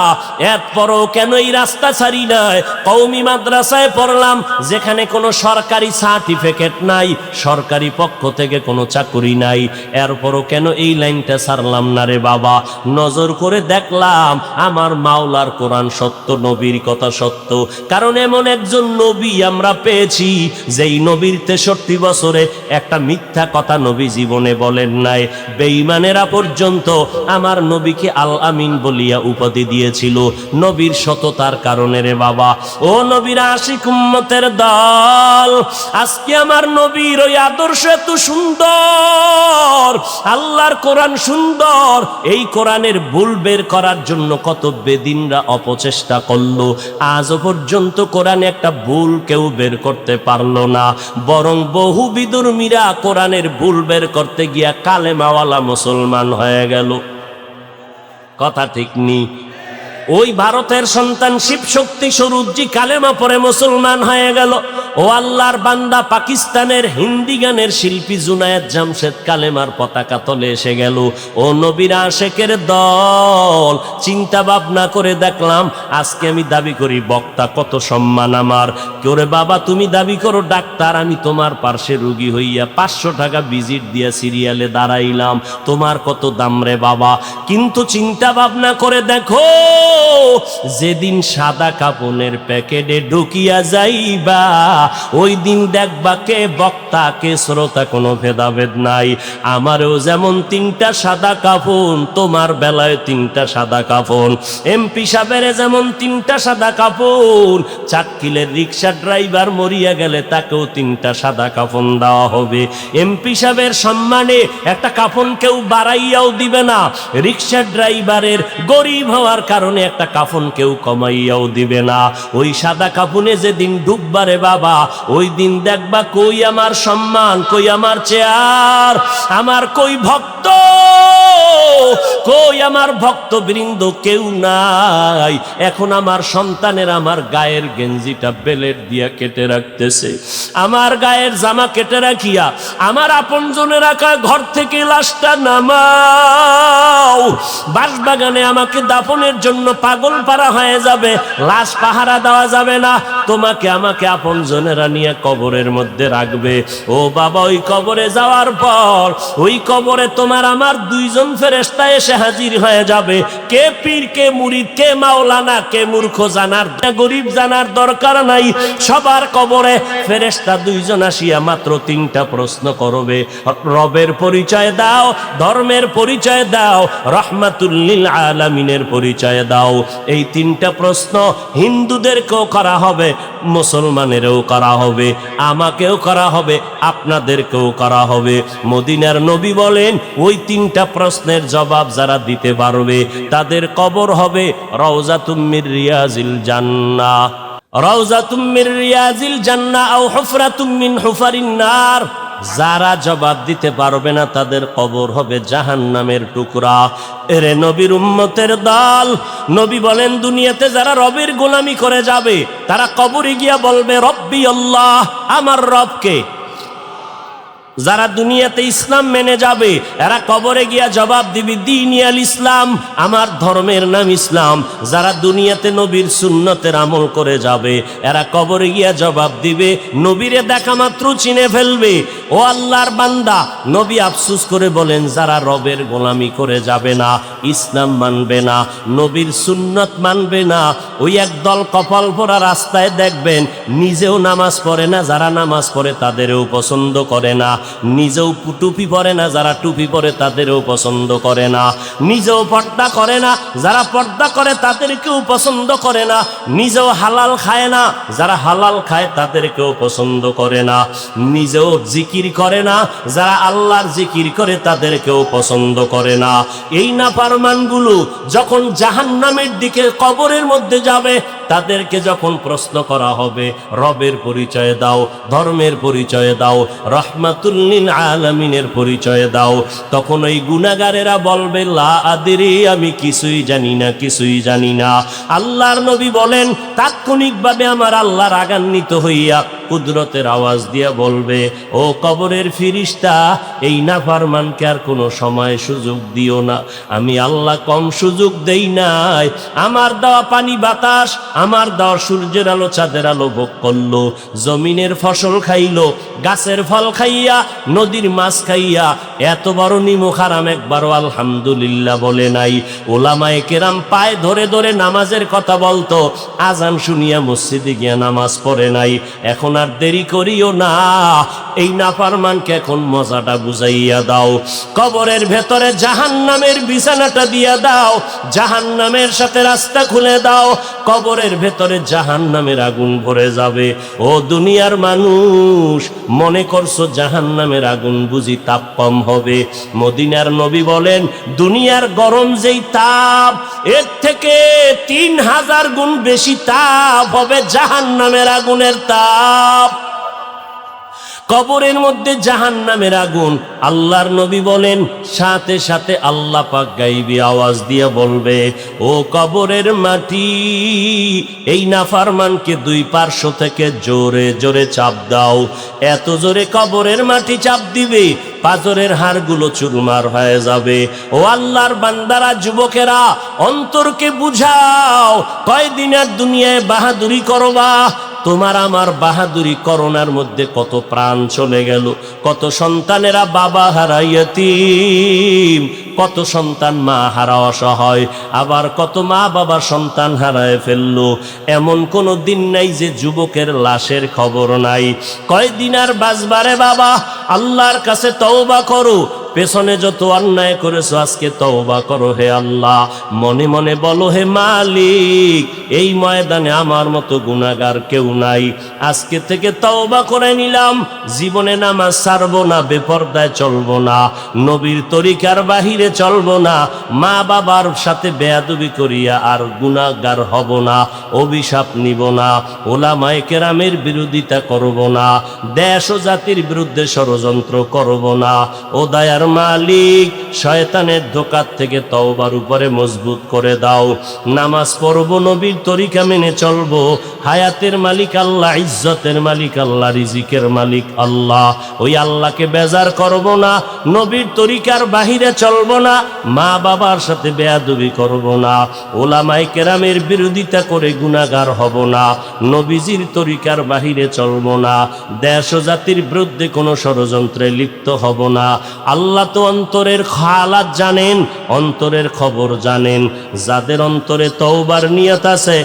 এরপরও কেন এই রাস্তা ছাড়ি নাই? কওমি মাদ্রাসায় পড়লাম, যেখানে কোনো সরকারি সার্টিফিকেট নাই, সরকারি পক্ষ থেকে কোনো চাকরি নাই, এরপরও কেন এই লাইনটা ছাড়লাম না রে বাবা? নজর করে দেখলাম আমার মাওলার কোরআন সত্য, নবীর কথা সত্য। কারণ এমন একজন নবী আমরা পেয়েছি, যেই নবীর 63 বছরে একটা মিথ্যা কথা নবী জীবনে বলেন নাই। বেঈমানেরা পর্যন্ত আমার নবীকে আল আমিন বলিয়া উপাধি দিয়েছিল, নবীর সততার কারণে রে বাবা। ও নবীর আশিক উম্মতের দল, আজকে আমার নবীর ওই আদর্শ এত সুন্দর, আল্লাহর কোরআন সুন্দর, এই কোরআনের ভুল বের করার জন্য কত বেদিনরা অপচেষ্টা করলো, আজও পর্যন্ত কোরআনে একটা ভুল কেউ বের করতে পারলো না। বরং বহু বিদুর্মীরা কোরআনের ভুল বের করতে গিয়া কালেমাওয়ালা মুসলমান হয়ে গেল। কথা ঠিক নি? ওই ভারতের সন্তান শিব শক্তি স্বরূপজি কালেমা পরে মুসলমান হয়ে গেল। ও আল্লাহর বান্দা, পাকিস্তানের হিন্দি গানের শিল্পী জুনায়েদ জামশেদ কালেমার পতাকা তলে এসে গেল। ও নবীর আশেকের দল, চিন্তা ভাবনা করে দেখলাম, আজকে আমি দাবি করি বক্তা, কত সম্মান আমার। কেউরে বাবা তুমি দাবি করো ডাক্তার, আমি তোমার পার্শ্বে রুগী হইয়া 500 টাকা ভিজিট দিয়া সিরিয়ালে দাঁড়াইলাম, তোমার কত দাম রে বাবা। কিন্তু চিন্তা ভাবনা করে দেখো, যেদিন সাদা কাপনের প্যাকেটে ঢুকিয়া যাইবা, ওই দিন দেখবা কে বক্তা কে শ্রোতা, কোনো ভেদাভেদ নাই। আমারও যেমন 3টা সাদা কাফন, তোমার বেলায় 3টা সাদা কাফন। এমপি সাহেবের যেমন 3টা সাদা কাফন, চাটকিলের রিক্সা ড্রাইভার মরিয়া গেলে তাকেও 3টা সাদা কাফন দেওয়া হবে। এমপি সাহেবের সম্মানে একটা কাফন কেউ বাড়াইয়াও দিবে না, রিক্সা ড্রাইভারের গরিব হওয়ার কারণে একটা কাফন কেউ কমাইয়াও দিবে না। ওই সাদা কাফনে যেদিন ডুববারে বাবা, ওই দিন দেখবা কই আমার সম্মান, কই আমার চেয়ার, আমার কই ভক্ত, কই আমার ভক্তবৃন্দ, কেউ নাই। এখন আমার সন্তানের আমার গায়ের গেঞ্জিটা বেলেট দিয়া কেটে রাখতেছে, আমার গায়ের জামা কেটে রাখিয়া আমার আপনজনেরা কয় ঘর থেকে লাশটা নামাও, বাঁশবাগানে আমাকে দাফনের জন্য পাগল পারা হয়ে যাবে, লাশ পাহারা দেওয়া যাবে না, তোমাকে আমাকে আপনজনেরা নিয়ে কবরের মধ্যে রাখবে। ও বাবা, ওই কবরে যাওয়ার পর ওই কবরে তোমার আমার 2জন ফেরেশতা এসে হাজির হয়ে যাবে। কে পীর, কে মুরিদ, কে মাওলানা, কে মূর্খ জানার, গরিব জানার দরকার নাই। সবার কবরে ফেরেশতা 2জন আসিয়া মাত্র 3টা প্রশ্ন করবে, রবের পরিচয় দাও, ধর্মের পরিচয় দাও, রহমাতুল লিল আলামিনের পরিচয় দাও। দাও। এই তিনটা প্রশ্ন হিন্দুদেরকেও করা হবে, মুসলমানেরও করা হবে, আমাকেও করা হবে, আপনাদেরকেও করা হবে। মদিনার নবী বলেন ওই তিনটা প্রশ্নের জবাব যারা দিতে পারবে তাদের কবর হবে রাউজাতুম মির রিয়াজিল জান্নাহ, রাউজাতুম মির রিয়াজিল জান্নাহ আও হুফরাতুম মিন হুফারিন নার। যারা জবাব দিতে পারবে না তাদের কবর হবে জাহান্নামের টুকরা। এরে নবীর উম্মতের দল, নবী বলেন দুনিয়াতে যারা রবের গোলামি করে যাবে তারা কবরে গিয়া বলবে রব্বি আল্লাহ, আমার রবকে। যারা দুনিয়াতে ইসলাম মেনে যাবে এরা কবরে গিয়া জবাব দিবি দ্বীনি আল ইসলাম, আমার ধর্মের নাম ইসলাম। যারা দুনিয়াতে নবীর সুন্নতের আমল করে যাবে এরা কবরে গিয়া জবাব দিবে নবীরে দেখা মাত্র চিনে ফেলবে। ও আল্লাহর বান্দা, নবী আফসোস করে বলেন যারা রবের গোলামি করে যাবে না, ইসলাম মানবে না, নবীর সুন্নত মানবে না, ওই একদল কপাল ভরা রাস্তায় দেখবেন নিজেও নামাজ পড়ে না, যারা নামাজ পড়ে তাদেরও পছন্দ করে না, নিজেও টুপি পরে না, যারা টুপি পরে তাদেরও পছন্দ করে না, নিজেও পর্দা করে না, যারা পর্দা করে তাদেরকেও পছন্দ করে না, নিজেও হালাল খায় না, যারা হালাল খায় তাদেরকেও পছন্দ করে না, নিজেও জিকির করে না, যারা আল্লাহর জিকির করে তাদেরকেও পছন্দ করে না। এই নাফরমানগুলো যখন জাহান্নামের দিকে কবরের মধ্যে যাবে তাদেরকে যখন প্রশ্ন করা হবে রবের পরিচয় দাও, ধর্মের পরিচয় দাও, রহমাতুল লিল আলামিনের পরিচয় দাও, তখন ওই গুনাহগারেরা বলবে লা আদরি, আমি কিছুই জানি না, কিছুই জানি না। আল্লাহর নবী বলেন তাৎক্ষণিকভাবে আমার আল্লাহ রাগান্বিত হইয়া কুদরতের আওয়াজ দিয়া বলবে ও কবরের ফিরিস্তা, এই নাফরমানকে আর কোনো সময় সুযোগ দিও না। আমি আল্লাহ কম সুযোগ দেই নাই। আমার দেওয়া পানি বাতাস, আমার দেওয়া সূর্যের আলো চাঁদের আলো ভোগ করলো, জমিনের ফসল খাইলো, গাছের ফল খাইয়া, নদীর মাছ খাইয়া, এত বড় নিমুখ হারাম একবারও আলহামদুলিল্লাহ বলে নাই। ওলামায়ে কেরাম পায়ে ধরে ধরে নামাজের কথা বলতো, আজান শুনিয়া মসজিদে গিয়া নামাজ পড়ে নাই। এখন আর দেরি করিও না, এই নাফরমানকে এখন মজাটা বুঝাইয়া দাও। কবরের ভেতরে জাহান্নামের বিছানাটা দিয়া দাও, জাহান্নামের সাথে রাস্তা খুলে দাও, কবরের ভেতরে জাহান্নামের আগুন ভরে যাবে। ও দুনিয়ার মানুষ, মনে করছো জাহান্নামের আগুন বুঝি তাপ কম হবে? মদিনার নবী বলেন দুনিয়ার গরম যেই তাপ, এর থেকে 3000 গুণ বেশি তাপ হবে জাহান্নামের আগুনের তাপ। কবরের মধ্যে জাহান্নামের আগুন, আল্লাহর নবী বলেন সাথে সাথে আল্লাহ পাক গাইবী আওয়াজ দিয়ে বলবে ও কবরের মাটি, এই নাফরমানকে দুই পার্শ্ব থেকে জোরে জোরে চাপ দাও। এত জোরে কবরের মাটি চাপ দিবে পাথরের হাড়গুলো চুরমার হয়ে যাবে। ও আল্লাহর বান্দারা, যুবকেরা, অন্তরকে বুঝাও, কয়দিন আর দুনিয়ায় বাহাদুরি করবা? তোমার আমার বাহাদুরি করোনার মধ্যে কত প্রাণ চলে গেল, কত সন্তানেরা বাবা হারা ইয়তীম, কত সন্তান মা হারা অসহায়, আবার কত মা বাবা সন্তান হারায় ফেললো। এমন কোনো দিন নাই যে যুবকের লাশের খবর নাই। কয়দিন আর বাঁচবারে বাবা? আল্লাহর কাছে তওবা করো, পেছনে যত অন্যায় করেছো আজকে তওবা করো হে আল্লাহ। মনে মনে বলো হে মালিক, এই ময়দানে আমার মতো গুনাহগার কেউ নাই। আজকে থেকে তওবা করে নিলাম, জীবনে নামাজ ছাড়বো না, বেপরদায় চলবো না, নবীর তরিকার বাহিরে চলবো না, মা বাবার সাথে বেয়াদবি করিয়া আর গুনাহগার হব না, অভিশাপ নিব না, ওলামায়ে কেরামের বিরোধিতা করব না, দেশ ও জাতির বিরুদ্ধে ষড়যন্ত্র করব না। ও দয়ার মালিক, শয়তানের ধোঁকার থেকে তওবার উপরে মজবুত করে দাও। নামাজ পড়বো, নবীর তরিকা মেনে চলবো। হায়াতের মালিক আল্লাহ, ইজ্জতের মালিক আল্লাহ, রিজিকের মালিক আল্লাহ। ওই আল্লাহকে বেজার করব না, নবীর তরিকার বাহিরে চলবো না, মা বাবার সাথে বেয়াদবি করব না, ওলামায়ে কেরামের বিরোধিতা করে গুনাহগার হব না, নবীজির তরিকার বাহিরে চলবো না, দেশ ও জাতির বিরুদ্ধে কোনো ষড়যন্ত্রে লিপ্ত হব না। আল্লাহ তো অন্তরের হালাত জানেন, অন্তরের খবর জানেন। যাদের অন্তরে তওবার নিয়ত আছে,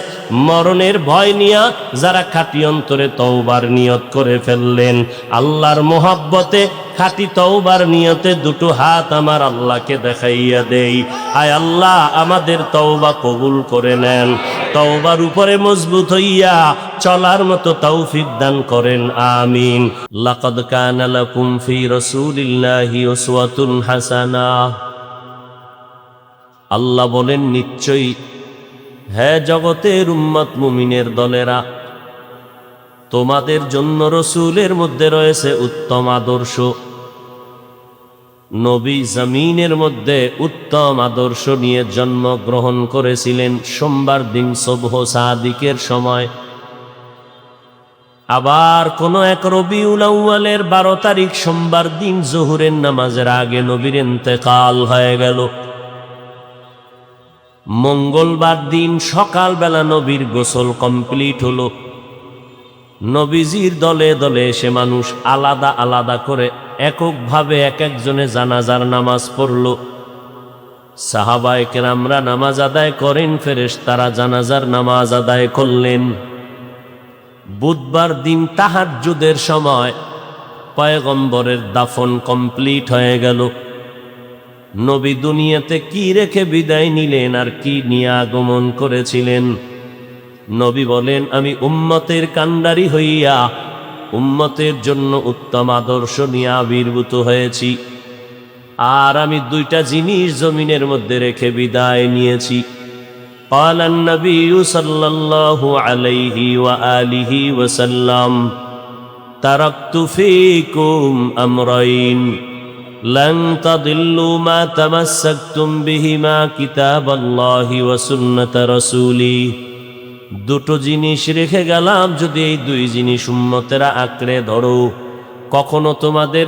মরণের ভয় নিয়া যারা খাঁটি অন্তরে তওবার নিয়ত করে ফেললেন, আল্লাহর মোহাব্বতে খাঁটি তওবার নিয়তে দুটো হাত আমার আল্লাহকে দেখাইয়া দেই। আয় আল্লাহ, আমাদের তওবা কবুল করে নেন। তওবার উপরে মজবুত হইয়া চলার মতো তৌফিক দান করেন, আমিন। লাকাদ কানা লাকুম ফি রাসূলিল্লাহি উসওয়াতুন হাসানাহ। আল্লাহ বলেন, নিশ্চয়ই হে জগতের উম্মত মুমিনের দলেরা, তোমাদের জন্য রসূলের মধ্যে রয়েছে উত্তম আদর্শ। নবী জমিনের মধ্যে উত্তম আদর্শ নিয়ে জন্মগ্রহণ করেছিলেন সোমবার দিন সুবহ সাদিকের সময়। আবার কোন এক রবিউল আউয়ালের 12 তারিখ সোমবার দিন জোহরের নামাজের আগে নবীর ইন্তেকাল হয়ে গেল। মঙ্গলবার দিন সকালবেলা নবীর গোসল কমপ্লিট হলো। নবীজির দলে দলে এসে মানুষ আলাদা আলাদা করে এককভাবে এক একজনে জানাজার নামাজ পড়ল। সাহাবায়ে কেরামরা নামাজ আদায় করেন, ফেরেশতারা জানাজার নামাজ আদায় করলেন। বুধবার দিন তাহাজ্জুদের সময় পয়গম্বরের দাফন কমপ্লিট হয়ে গেল। নবী দুনিয়াতে কি রেখে বিদায় নিলেন আর কি নিয়ে আগমন করেছিলেন? নবী বলেন, আমি উম্মতের কান্ডারি হইয়া উম্মতের জন্য উত্তম আদর্শ নিয়ে আবির্ভূত হয়েছি। আর আমি 2টা জিনিস জমিনের মধ্যে রেখে বিদায় নিয়েছি। قال النبي صلى الله عليه وآله وسلم تركت فيكم أمرين لن تضلوا ما تمسكتم بهما كتاب الله وسنة رسوله। 2টো জিনিস রেখে গেলাম, যদি এই 2 জিনিস উম্মতেরা আঁকড়ে ধরো, কখনো তোমাদের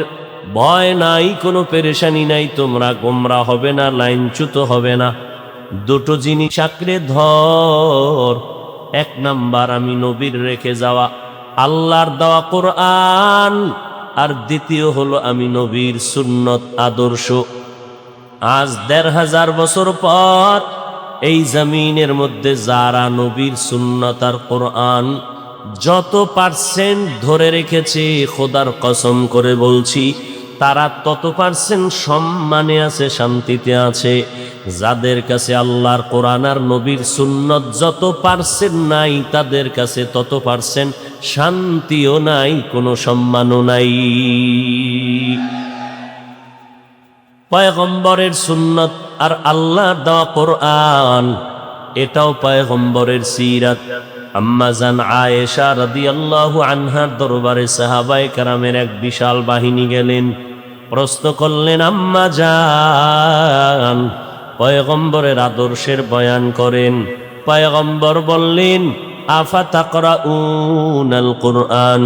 ভয় নাই, কোনো পেরেশানি নাই, তোমরা গোমরা হবে না, লাইনচ্যুত হবে না। 2টো জিনিস আঁকড়ে ধর। 1 নাম্বার আমি নবীর রেখে যাওয়া আল্লাহর দেওয়া কোরআন, আর দ্বিতীয় হলো আমি নবীর সুন্নত আদর্শ। আজ 1500 বছর পর এই জমিনের মধ্যে যারা নবীর সুন্নত আর কোরআন যত % ধরে রেখেছে, খোদার কসম করে বলছি, তারা তত % সম্মানে আছে, শান্তিতে আছে। যাদের কাছে আল্লাহর কোরআন আর নবীর সুন্নত যত % নাই, তাদের কাছে তত % শান্তিও নাই, কোনো সম্মানও নাই। পয়গম্বরের সুন্নত আর আল্লাহর দেওয়া কোরআন, এটাও পয়গম্বরের সিরাত। আম্মা জান আয়েশা রাদিয়াল্লাহু আনহার দরবারে সাহাবায়ে কেরামের এক বিশাল বাহিনী গেলেন। প্রশ্ন করলেন, আম্মা জান, পয়গম্বরের আদর্শের বয়ান করেন। পয়গম্বর বললেন, আফা তাকরাউনাল কুরআন,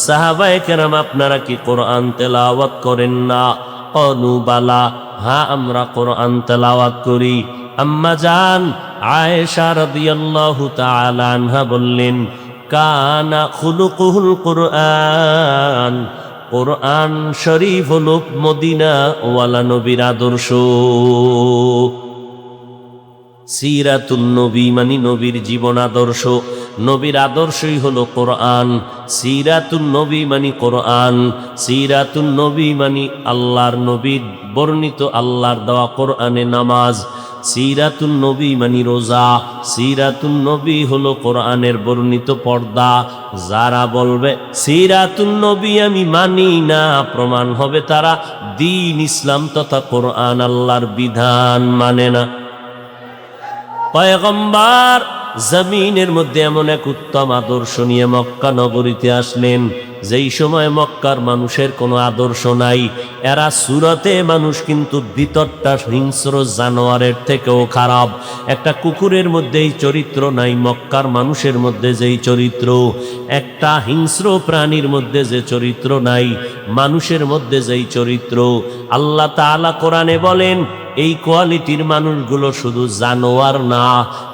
সাহাবায়ে কেরাম আপনারা কি কোরআন তেলাওয়াত করেন না? ক্বালু বালা, হ্যাঁ আমরা কোরআন তেলাওয়াত করি। আম্মা জান আয়েশা রাদিয়াল্লাহু তাআলা আনহা বললেন, কানা খুলুকুল কুরআন, কোরআন শরীফ হলো মদিনা ওয়ালা নবীর আদর্শ। সিরাতুন নবী মানে নবীর জীবন আদর্শ। নবীর আদর্শই হলো কোরআন। সিরাতুন নবী মানে কোরআন। সিরাতুন নবী মানে আল্লাহর নবীর বর্ণিত আল্লাহর দেওয়া কোরআনে নামাজ। সিরাতুন নবী মানে রোজা। সিরাতুন নবী হলো কোরআনের বর্ণিত পর্দা। যারা বলবে সিরাতুন নবী আমি মানি না, প্রমাণ হবে তারা দ্বীন ইসলাম তথা কোরআন আল্লাহর বিধান মানে না। পয়গম্বর জমিনের মধ্যে এমন এক উত্তম আদর্শ নিয়ে মক্কা নগরীতে আসলেন, যেই সময় মক্কার মানুষের কোনো আদর্শ নাই। এরা সুরতে মানুষ, কিন্তু ভিতরটা হিংস্র জানোয়ারের থেকেও খারাপ। একটা কুকুরের মধ্যেই চরিত্র নাই, মক্কার মানুষের মধ্যে যেই চরিত্র, একটা হিংস্র প্রাণীর মধ্যে যে চরিত্র নাই, মানুষের মধ্যে যেই চরিত্র। আল্লাহ তাআলা কোরআনে বলেন, এই কোয়ালিটির মানুষগুলো শুধু জানোয়ার না,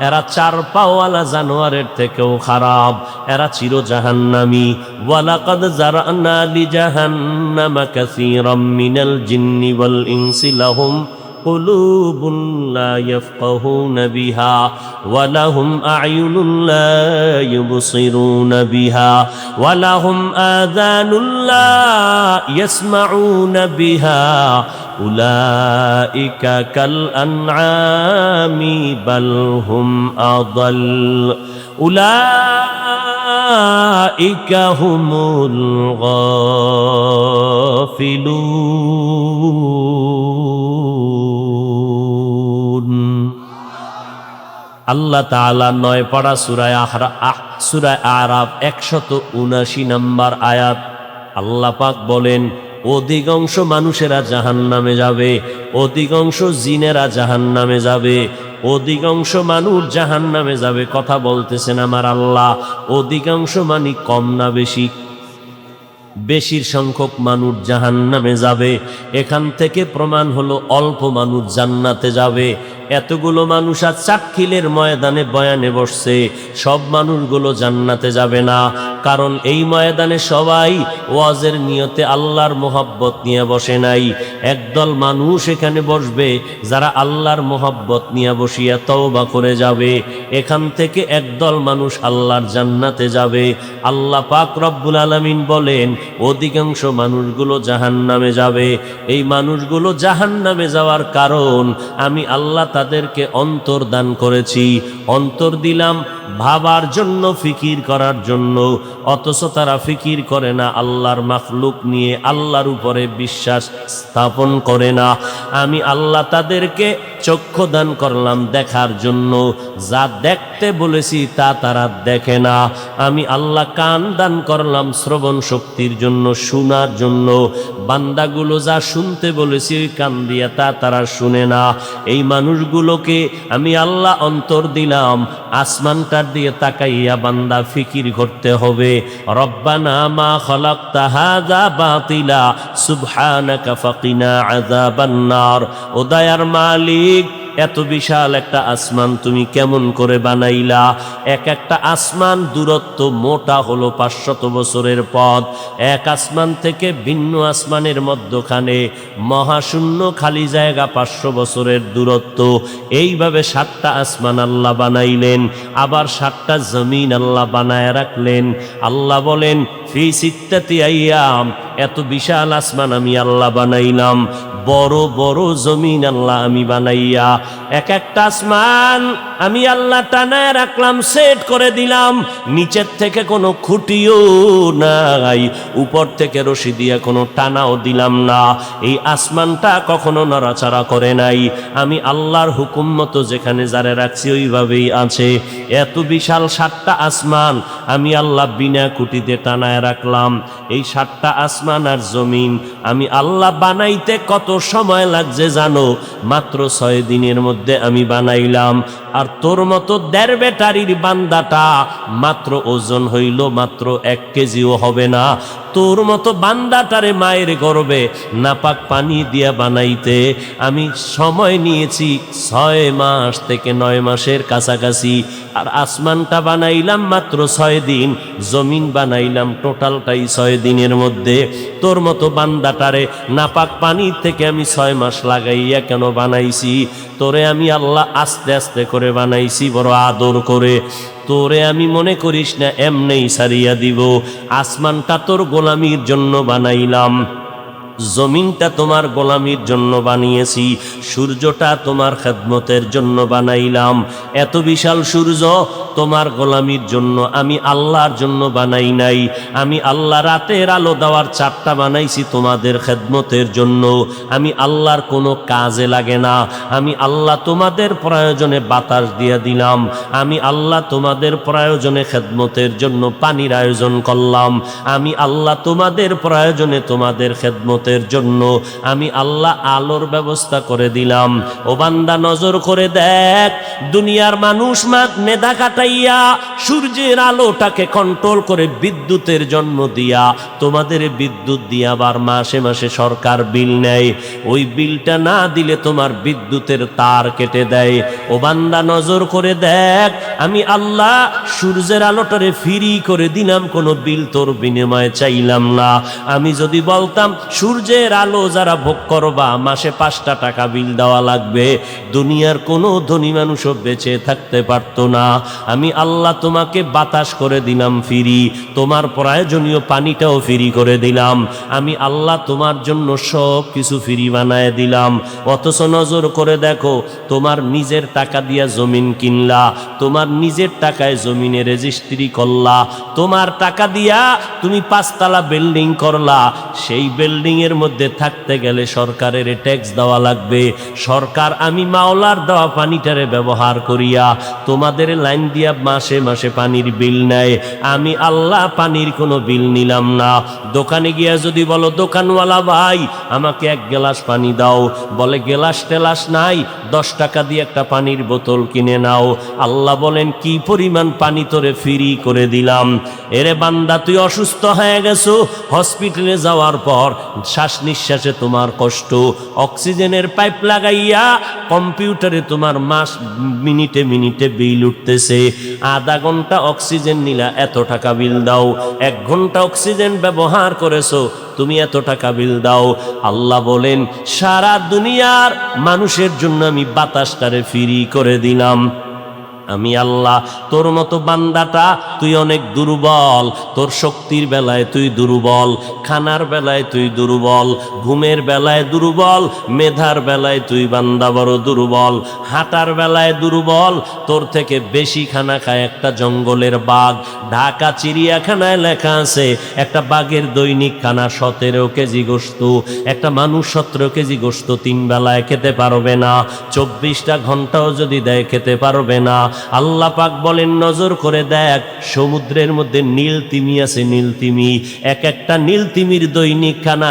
এরা 4 পাওয়ালা জানোয়ারের থেকেও খারাপ। এরা চির জাহান্নামী। ওয়ালাকাদ জারানা লিজাহান্নামা কাসীরাম মিনাল জিন্নি ওয়াল ইনসি লাহুম قلوب لا يفقهون بها ولهم أعين لا يبصرون بها ولهم آذان لا يسمعون بها أولئك كالأنعام بل هم أضل أولئك هم الغافلون আল্লাহ তাআলা 9 পারা সূরা আরাফ 179 নম্বর আয়াত আল্লাহ পাক বলেন, অধিকাংশ মানুষেরা জাহান্নামে যাবে, অধিকাংশ জিনেরা জাহান্নামে যাবে, অধিকাংশ মানুষ জাহান্নামে যাবে। কথা বলতেছেন আমার আল্লাহ। অধিকাংশ মানে কম না বেশি? বেশির সংখ্যক মানুষ জাহান্নামে যাবে। এখান থেকে প্রমাণ হলো অল্প মানুষ জান্নাতে যাবে। এতগুলো মানুষ আজ চাটখিলের ময়দানে বয়ানে বসছে, সব মানুষগুলো জান্নাতে যাবে না। কারণ এই ময়দানে সবাই ওয়াজের নিয়তে আল্লাহর মোহাব্বত নিয়ে বসে নাই। একদল মানুষ এখানে বসবে যারা আল্লাহর মোহাব্বত নিয়ে বসিয়া তওবা করে যাবে। এখান থেকে একদল মানুষ আল্লাহর জান্নাতে যাবে। আল্লাহ পাক রব্বুল আলামিন বলেন, অধিকাংশ মানুষগুলো জাহান্নামে যাবে। এই মানুষগুলো জাহান্নামে যাওয়ার কারণ আমি আল্লাহ তাদেরকে অন্তর দান করেছি। অন্তর দিলাম ভাবার জন্য, ফিকির করার জন্য, অথচ তারা ফিকির করে না আল্লাহর মাখলুক নিয়ে, আল্লাহর উপরে বিশ্বাস স্থাপন করে না। আমি আল্লাহ তাদেরকে চক্ষু দান করলাম দেখার জন্য, যা দেখতে বলেছি তা তারা দেখে না। আমি আল্লাহ কান দান করলাম শ্রবণ শক্তির জন্য, শোনার জন্য। বান্দাগুলো যা শুনতে বলেছি ওই কান দিয়া তা তারা শুনে না। এই মানুষগুলোকে আমি আল্লাহ অন্তর দিলাম, আসমানটার দিয়ে তাকাইয়া বান্দা ফিকির করতে হবে। রব্বানা মা খালাকতা হাযা বাতিলা সুবহানাকা ফাকিনা আযাবান নার। ও দয়ার মালিক, এত বিশাল একটা আসমান তুমি কেমন করে বানাইলা? এক একটা আসমান দূরত্ব মোটা হলো 500 বছরের পথ। এক আসমান থেকে ভিন্ন আসমানের মধ্যখানে মহাশূন্য খালি জায়গা 500 বছরের দূরত্ব। এইভাবে 7টা আসমান আল্লাহ বানাইলেন, আবার 7টা জমিন আল্লাহ বানায় রাখলেন। আল্লাহ বলেন, ফি সিত্তাতি আইয়াম, এত বিশাল আসমান আমি আল্লাহ বানাইলাম, বড় বড় জমিন আল্লাহ আমি বানাইয়া এক একটা আসমান আমি আল্লাহ টানায় রাখলাম, সেট করে দিলাম। নিচের থেকে কোনো খুঁটিও নাই, উপর থেকে রশি দিয়ে কোনো টানাও দিলাম না। এই আসমানটা কখনো নড়াচড়া করে নাই। আমি আল্লাহর হুকুম মতো যেখানে যারে রাখছি ওইভাবেই আছে। এত বিশাল 7টা আসমান আমি আল্লাহ বিনা খুঁটিতে টানায় রাখলাম। এই 7টা আসমান আর জমিন আমি আল্লাহ বানাইতে কত সময় লাগছে জানো? মাত্র 6 দিনের মধ্যে আমি বানাইলাম। আর তোর মতো 1.5 ব্যাটারির বান্দাটা মাত্র ওজন হইল মাত্র 1 কেজিও হবে না। তোর মতো বান্দাটারে মায়ের গর্ভে নাপাক পানি দিয়া বানাইতে আমি সময় নিয়েছি 6 মাস থেকে 9 মাসের কাছাকাছি। আর আসমানটা বানাইলাম মাত্র 6 দিন, জমিন বানাইলাম টোটালটাই 6 দিনের মধ্যে। তোর মতো বান্দাটারে নাপাক পানি থেকে আমি 6 মাস লাগাইয়া কেন বানাইছি? তোরে আমি আল্লাহ আস্তে আস্তে করে বানাইছি, বড় আদর করে। তোরে আমি মনে করিস না এমনেই সারিয়া দিব। আসমানটা তোর গোলামির জন্য বানাইলাম, জমিনটা তোমার গোলামির জন্য বানিয়েছি, সূর্যটা তোমার খেদমতের জন্য বানাইলাম। এত বিশাল সূর্য তোমার গোলামির জন্য, আমি আল্লাহর জন্য বানাই নাই। আমি আল্লাহ রাতের আলো দেওয়ার 4টা বানাইছি তোমাদের খেদমতের জন্য। আমি আল্লাহর কোনো কাজে লাগে না। আমি আল্লাহ তোমাদের প্রয়োজনে বাতাস দিয়ে দিলাম। আমি আল্লাহ তোমাদের প্রয়োজনে খেদমতের জন্য পানির আয়োজন করলাম। আমি আল্লাহ তোমাদের প্রয়োজনে তোমাদের খেদমতের জন্য আমি আল্লাহ আলোর ব্যবস্থা করে দিলাম। ও বান্দা নজর করে দেখ, দুনিয়ার মানুষ মেধা কাটাইয়া সূর্যের আলোটাকে কন্ট্রোল করে বিদ্যুতের জন্ম দিয়া তোমাদের বিদ্যুৎ দিয়া আবার মাসে মাসে সরকার বিল নেয়। ওই বিলটা না দিলে তোমার বিদ্যুতের তার কেটে দেয়। ও বান্দা নজর করে দেখ, আমি আল্লাহ সূর্যের আলোটারে ফ্রি করে দিলাম, কোনো বিল তোর বিনিময়ে চাইলাম না। আমি যদি বলতাম সূর্য সূর্যের আলো যারা ভোগ করবা মাসে 5টা টাকা বিল দেওয়া লাগবে। দুনিয়ার কোনো ধনী মানুষও বেঁচে থাকতে পারতো না। আমি আল্লাহ তোমাকে বাতাস করে দিলাম ফ্রি, তোমার প্রয়োজনীয় পানিটাও ফ্রি করে দিলাম। আমি আল্লাহ তোমার জন্য সব কিছু ফ্রি বানায় দিলাম। অথচ নজর করে দেখো, তোমার নিজের টাকা দিয়া জমিন কিনলা, তোমার নিজের টাকায় জমিনে রেজিস্ট্রি করলা, তোমার টাকা দিয়া তুমি 5তলা বিল্ডিং করলা। সেই বিল্ডিং এর মধ্যে থাকতে গেলে সরকারের ট্যাক্স দেওয়া লাগবে। সরকার আমি মাওলার দেওয়া পানিটারে ব্যবহার করিয়া তোমাদের লাইন দিয়া মাসে মাসে পানির বিল নেয়। আমি আল্লাহ পানির কোনো বিল নিলাম না। দোকানে গিয়া যদি বলো, দোকানওয়ালা ভাই আমাকে 1 গ্লাস পানি দাও, বলে গ্লাস টেলাস নাই, 10 টাকা দিয়ে একটা পানির বোতল কিনে নাও। আল্লাহ বলেন, কি পরিমাণ পানি তোরে ফ্রি করে দিলাম। এরে বান্দা, তুই অসুস্থ হয়ে গেছো, হসপিটালে যাওয়ার পর শ্বাস নিঃশ্বাসে তোমার কষ্ট, অক্সিজেনের পাইপ লাগাইয়া কম্পিউটারে তোমার মাস মিনিটে মিনিটে বিল উঠতেছে। আধা ঘন্টা অক্সিজেন নিলা, এত টাকা বিল দাও। 1 ঘন্টা অক্সিজেন ব্যবহার করেছো, তুমি এত টাকা বিল দাও। আল্লাহ বলেন, সারা দুনিয়ার মানুষের জন্য আমি বাতাসটারে ফ্রি করে দিলাম। আমি আল্লাহ, তোর মতো বান্দাটা তুই অনেক দুর্বল, তোর শক্তির বেলায় তুই দুর্বল, খানার বেলায় তুই দুর্বল, ঘুমের বেলায় দুর্বল, মেধার বেলায় তুই বান্দা বড় দুর্বল, হাঁটার বেলায় দুর্বল। তোর থেকে বেশি খানা খায় একটা জঙ্গলের বাঘ। ঢাকা চিড়িয়াখানায় লেখা আছে, একটা বাঘের দৈনিক খানা 17 কেজি গোশত। একটা মানুষ 17 কেজি গোশত 3 বেলায় খেতে পারবে না, 24টা ঘন্টাও যদি দেয় খেতে পারবে না। আল্লাহ পাক বলেন, নজর করে দেখ, সমুদ্রের মধ্যে নীল তিমি আছে, নীল তিমি, এক একটা নীল তিমির দৈনিক খানা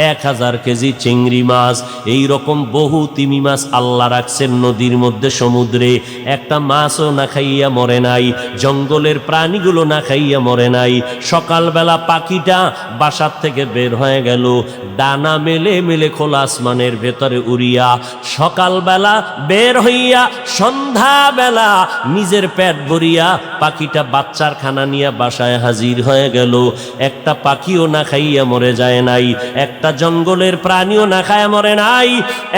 1000 কেজি চিংড়ি মাছ। এই রকম বহু তিমি মাছ আল্লাহ রাখছেন নদীর মধ্যে, সমুদ্রে। একটা মাছও না খাইয়া মরে নাই, জঙ্গলের প্রাণীগুলো না খাইয়া মরে নাই। সকালবেলা পাখিটা বাসার থেকে বের হয়ে গেল, ডানা মেলে মেলে খোলা আসমানের ভেতরে উড়িয়া, সকালবেলা বের হইয়া সন্ধ্যাবেলা নিজের পেট ভরিয়া পাখিটা বাচ্চার খানা নিয়ে বাসায় হাজির হয়ে গেল। একটা পাখিও না খাইয়া মরে যায় নাই, একটা জঙ্গলের প্রাণীও না খাইয়া মরে নাই,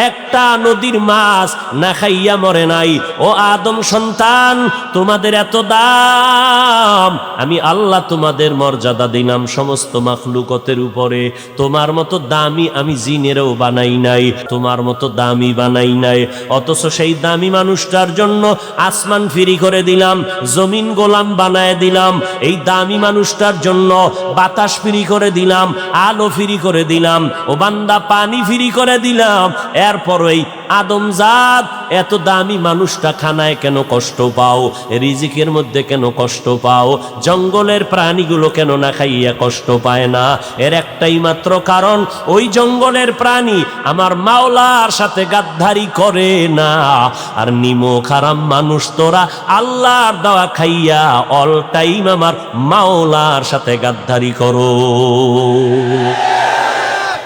একটা নদীর মাছ না খাইয়া মরে নাই। ও আদম সন্তান, তোমাদের এত দাম, আমি আল্লাহ তোমাদের মর্যাদা দিলাম সমস্ত মাখলুকতের উপরে। তোমার মতো দামি আমি জিনেরও বানাই নাই, তোমার মতো দামি বানাই নাই। অথচ সেই দামি মানুষটার জন্য আসমান ফ্রি করে দিলাম, জমিন গোলাম বানায় দিলাম। এই দামি মানুষটার জন্য বাতাস ফ্রি করে দিলাম, আলো ফ্রি করে দিলাম, ও বান্দা পানি ফ্রি করে দিলাম। এরপর এই আদমজাত এত দামি মানুষটা খানায় কেন কষ্ট পাও, রিজিকের মধ্যে কেন কষ্ট পাও, জঙ্গলের প্রাণীগুলো কেন না খাইয়া কষ্ট পায় না? এর একটাই মাত্র কারণ, ওই জঙ্গলের প্রাণী আমার মাওলার সাথে গাদ্দারি করে না। আর নিমক হারাম মানুষ তোরা আল্লাহর দেওয়া খাইয়া অল টাইম আমার মাওলার সাথে গাদ্দারি করো।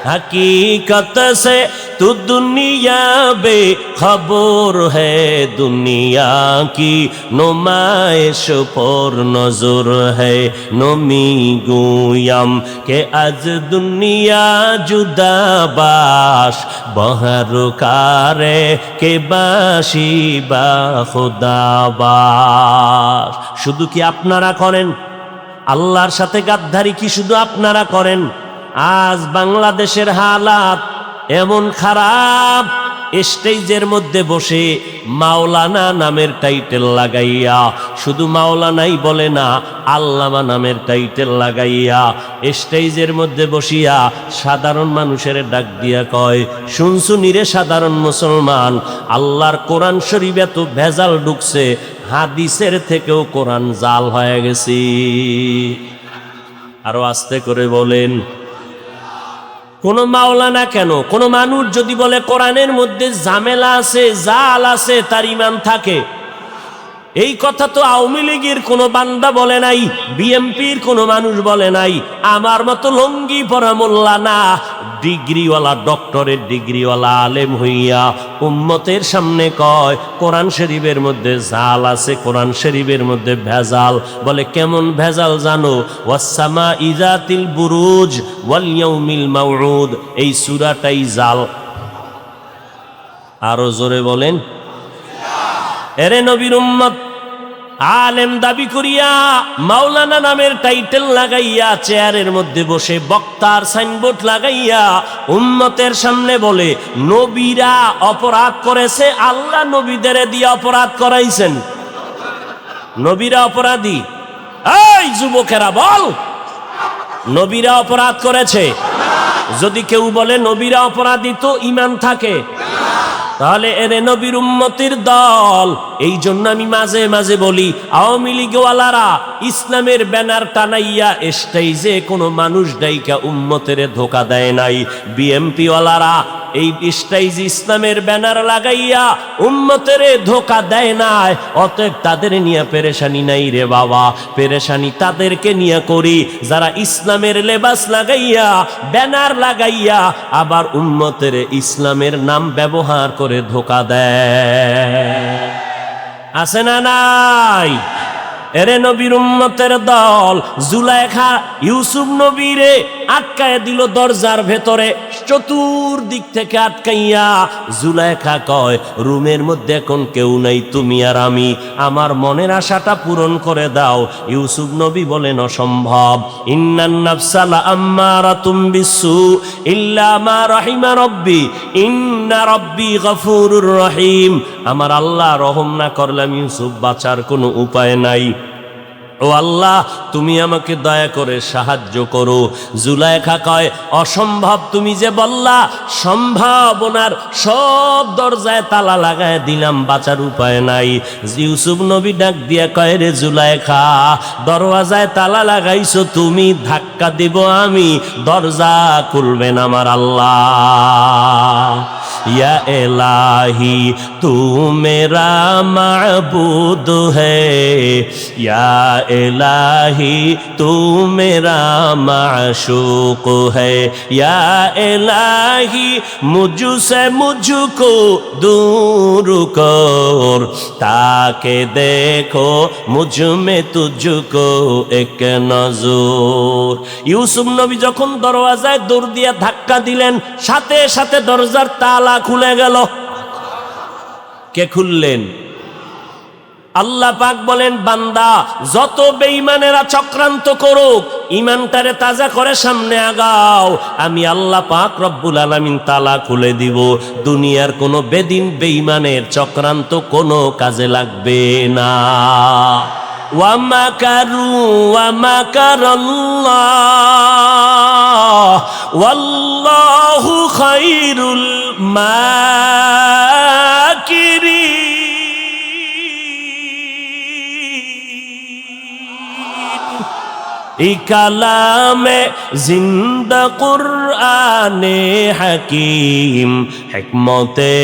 हकीकत से तू दुनिया बे खबर है, दुनिया की नुमाइश पर नजर है। नमी गुयम के आज दुनिया जुदाबाश, बहर कारे के बाशी बा खुदाबाश। শুধু কি আপনারা করেন? আল্লাহর সাথে গাদ্দারি কি শুধু আপনারা করেন? আজ বাংলাদেশের হালাত এমন খারাপ, স্টেজের মধ্যে বসে মাওলানা নামের টাইটেল লাগাইয়া, শুধু মাওলানাই বলে না, আল্লামা নামের টাইটেল লাগাইয়া স্টেজের মধ্যে বসিয়া সাধারণ মানুষের ডাক দিয়া কয়, শুনছুনি রে সাধারণ মুসলমান, আল্লাহর কোরআন শরীফ এত ভেজাল ঢুকছে, হাদিসের থেকেও কোরআন জাল হয়ে গেছে। আরো আস্তে করে বলেন। কোন মাওলানা কেন, কোন মানুষ যদি বলে কোরআনের মধ্যে ঝামেলা আছে, জাল আছে, তার ঈমান থাকে। এই কথা তো আওয়ামী লীগের কোন বান্দা বলে নাই, বিএনপির কোন মানুষ বলে নাই, আমার মতো লঙ্গি পরা মোল্লা না, ডিগ্রিওয়ালা, ডক্টরের ডিগ্রিওয়ালা আলেম হইয়া উম্মতের সামনে কয় কোরআন শরীফের মধ্যে জাল আছে, কোরআন শরীফের মধ্যে ভেজাল। বলে কেমন ভেজাল জানো? ওয়াসসামা ইযাতিল বুরুজ ওয়াল ইয়াউমিল মাউউদ, এই সূরাটাই জাল। আরো জোরে বলেন। এরে নবীর উম্মত, আলেম দাবি করিয়া মাওলানা নামের টাইটেল লাগাইয়া চেয়ারের মধ্যে বসে বক্তার সাইনবোর্ড লাগাইয়া উম্মতের সামনে বলে নবীরা অপরাধ করেছে, আল্লাহ নবীদের দিয়ে অপরাধ করাইছেন। নবীরা অপরাধী? এই যুবকেরা বল, নবীরা অপরাধ করেছে? যদি কেউ বলে নবীরা অপরাধী তো ঈমান থাকে, তাহলে এরে নবীর উম্মতির দল। এই জন্য আমি মাঝে মাঝে বলি আওয়ামী লীগওয়ালারা ইসলামের ব্যানার টানাইয়া স্টেজে কোনো মানুষ ডাইকা উম্মতের ধোকা দেয় নাই। বিএমপি ওয়ালারা এই স্টেজ ইসলামের ব্যানার লাগাইয়া উম্মতের ধোকা দেয় নাই। অতএব তাদের নিয়ে পেরেশানি নাই রে বাবা, পেরেশানি তাদেরকে নিয়ে করি যারা ইসলামের লেবাস লাগাইয়া ব্যানার লাগাইয়া আবার উম্মতের ইসলামের নাম ব্যবহার করে ধোকা দেয়। আছে না নাই? এরে নবীর উম্মতের দল জুলাইখা ইউসুফ নবীরে আটকায় দিল দরজার ভেতরে, চতুর্দিক থেকে আটকাইয়া। জুলাইখা কয় রুমের মধ্যে এখন কেউ নাই, তুমি আর আমি, আমার মনের আশাটা পূরণ করে দাও। ইউসুফ নবী বলেন অসম্ভব। ইন্নান নাফসা লাআম্মারাতুম বিসসু ইল্লা মা রাহিমা রাব্বি ইন্না রাব্বি গফুরুর রহিম। আমার আল্লাহ রহম না করলাম ইউসুফ বাঁচার কোনো উপায় নাই। ও আল্লাহ, তুমি আমাকে দয়া করে সাহায্য করো। জুলাইখা কয় অসম্ভব, তুমি যে বললা সম্ভাবনার সব দরজায় তালা লাগায় দিলাম, বাঁচার উপায় নাই। ইউসুফ নবী ডাক দিয়া কয় রে জুলাইখা, দরওয়াজায় তালা লাগাইছো তুমি, ধাক্কা দিব আমি, দরজা খুলবেন আমার আল্লাহ। या इलाही तू मेरा माबूद है, या इलाही तू मेरा माशूक है, या इलाही मुझसे मुझको दूर कर, ताके देखो मुझ में तुझको एक नजर। ইউসুফ নবী যখন দরওয়াজায় দৌড় দিয়া ধাক্কা দিলেন, সাথে সাথে দরজার তালা খুলে গেল। কে খুললেন? আল্লাহ পাক বলেন বান্দা যত বেঈমানেরা চক্রান্ত করুক, ঈমানটারে তাজা করে সামনে আগাও, আমি আল্লাহ পাক রব্বুল আলামিন তালা খুলে দিব। দুনিয়ার কোনো বেদিন বেঈমানের চক্রান্ত কোনো কাজে লাগবে না। ওয়ামাকারু ওয়ামাকারাল্লাহ ওয়াল্লাহু খায়রুল মাকিরিন। কালামে জিন্দা কুরআনে হাকিম, হিকমতে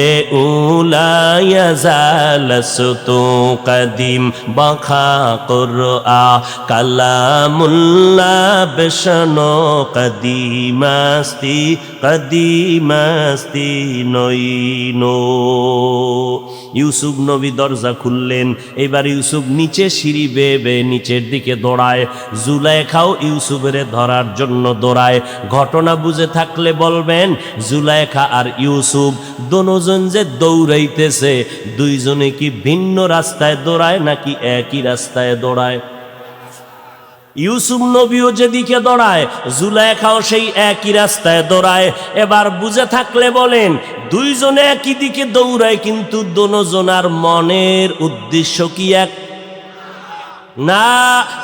উলা ইয়াজালসতু কদিম, বখা কুরআ কালামুল্লাহ বেশনো কদিমাস্তি কদিমাস্তি নইনো। ইউসুফ নবী দরজা খুললেন। এবার ইউসুফ নিচে সিঁড়ি বেয়ে বেয়ে নিচের দিকে দৌড়ায়। জুলাইখাও ইউসুফের ধরার জন্য দৌড়ায়। ঘটনা বুঝে থাকলে বলবেন জুলাইখা আর ইউসুফ দোনোজন যে দৌড়াইতেছে, দুইজনে কি ভিন্ন রাস্তায় দৌড়ায় নাকি একই রাস্তায় দৌড়ায়? ইউসুফ নবীও যেদিকে দৌড়ায়, জুলাইখাও সেই একই রাস্তায় দৌড়ায়। এবার বুঝে থাকলে বলেন দুইজনে একই দিকে দৌড়ায়, কিন্তু দোনোজনার মনের উদ্দেশ্য কি এক না?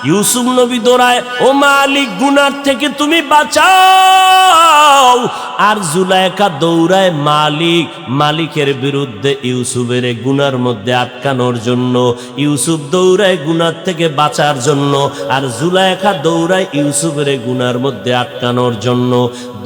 ইউসুফ নবী দৌড়ায় ও মালিক গুনার থেকে তুমি বাঁচাও, আর জুলাইখা দৌড়ায় মালিকের বিরুদ্ধে ইউসুফের গুনার মধ্যে আটকানোর জন্য। ইউসুফ দৌড়ায় গুনার থেকে বাঁচার জন্য, আর জুলাইখা দৌড়ায় ইউসুফের গুনার মধ্যে আটকানোর জন্য।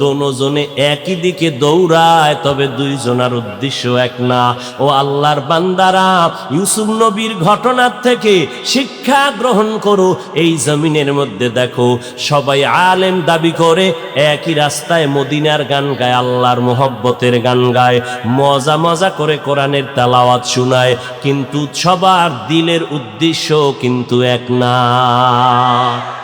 দোনোজনে একই দিকে দৌড়ায়, তবে দুইজনার উদ্দেশ্য এক না। ও আল্লাহর বান্দারা, ইউসুফ নবীর ঘটনার থেকে শিক্ষা গ্রহণ করো। এই জমিনের মধ্যে দেখো সবাই আলেম দাবি করে, একই রাস্তায় মদিনার গান গায়, আল্লাহর মোহব্বতের গান গায়, মজা মজা করে কোরআনের তেলাওয়াত শোনায়, কিন্তু সবার দিলের উদ্দেশ্য কিন্তু এক না।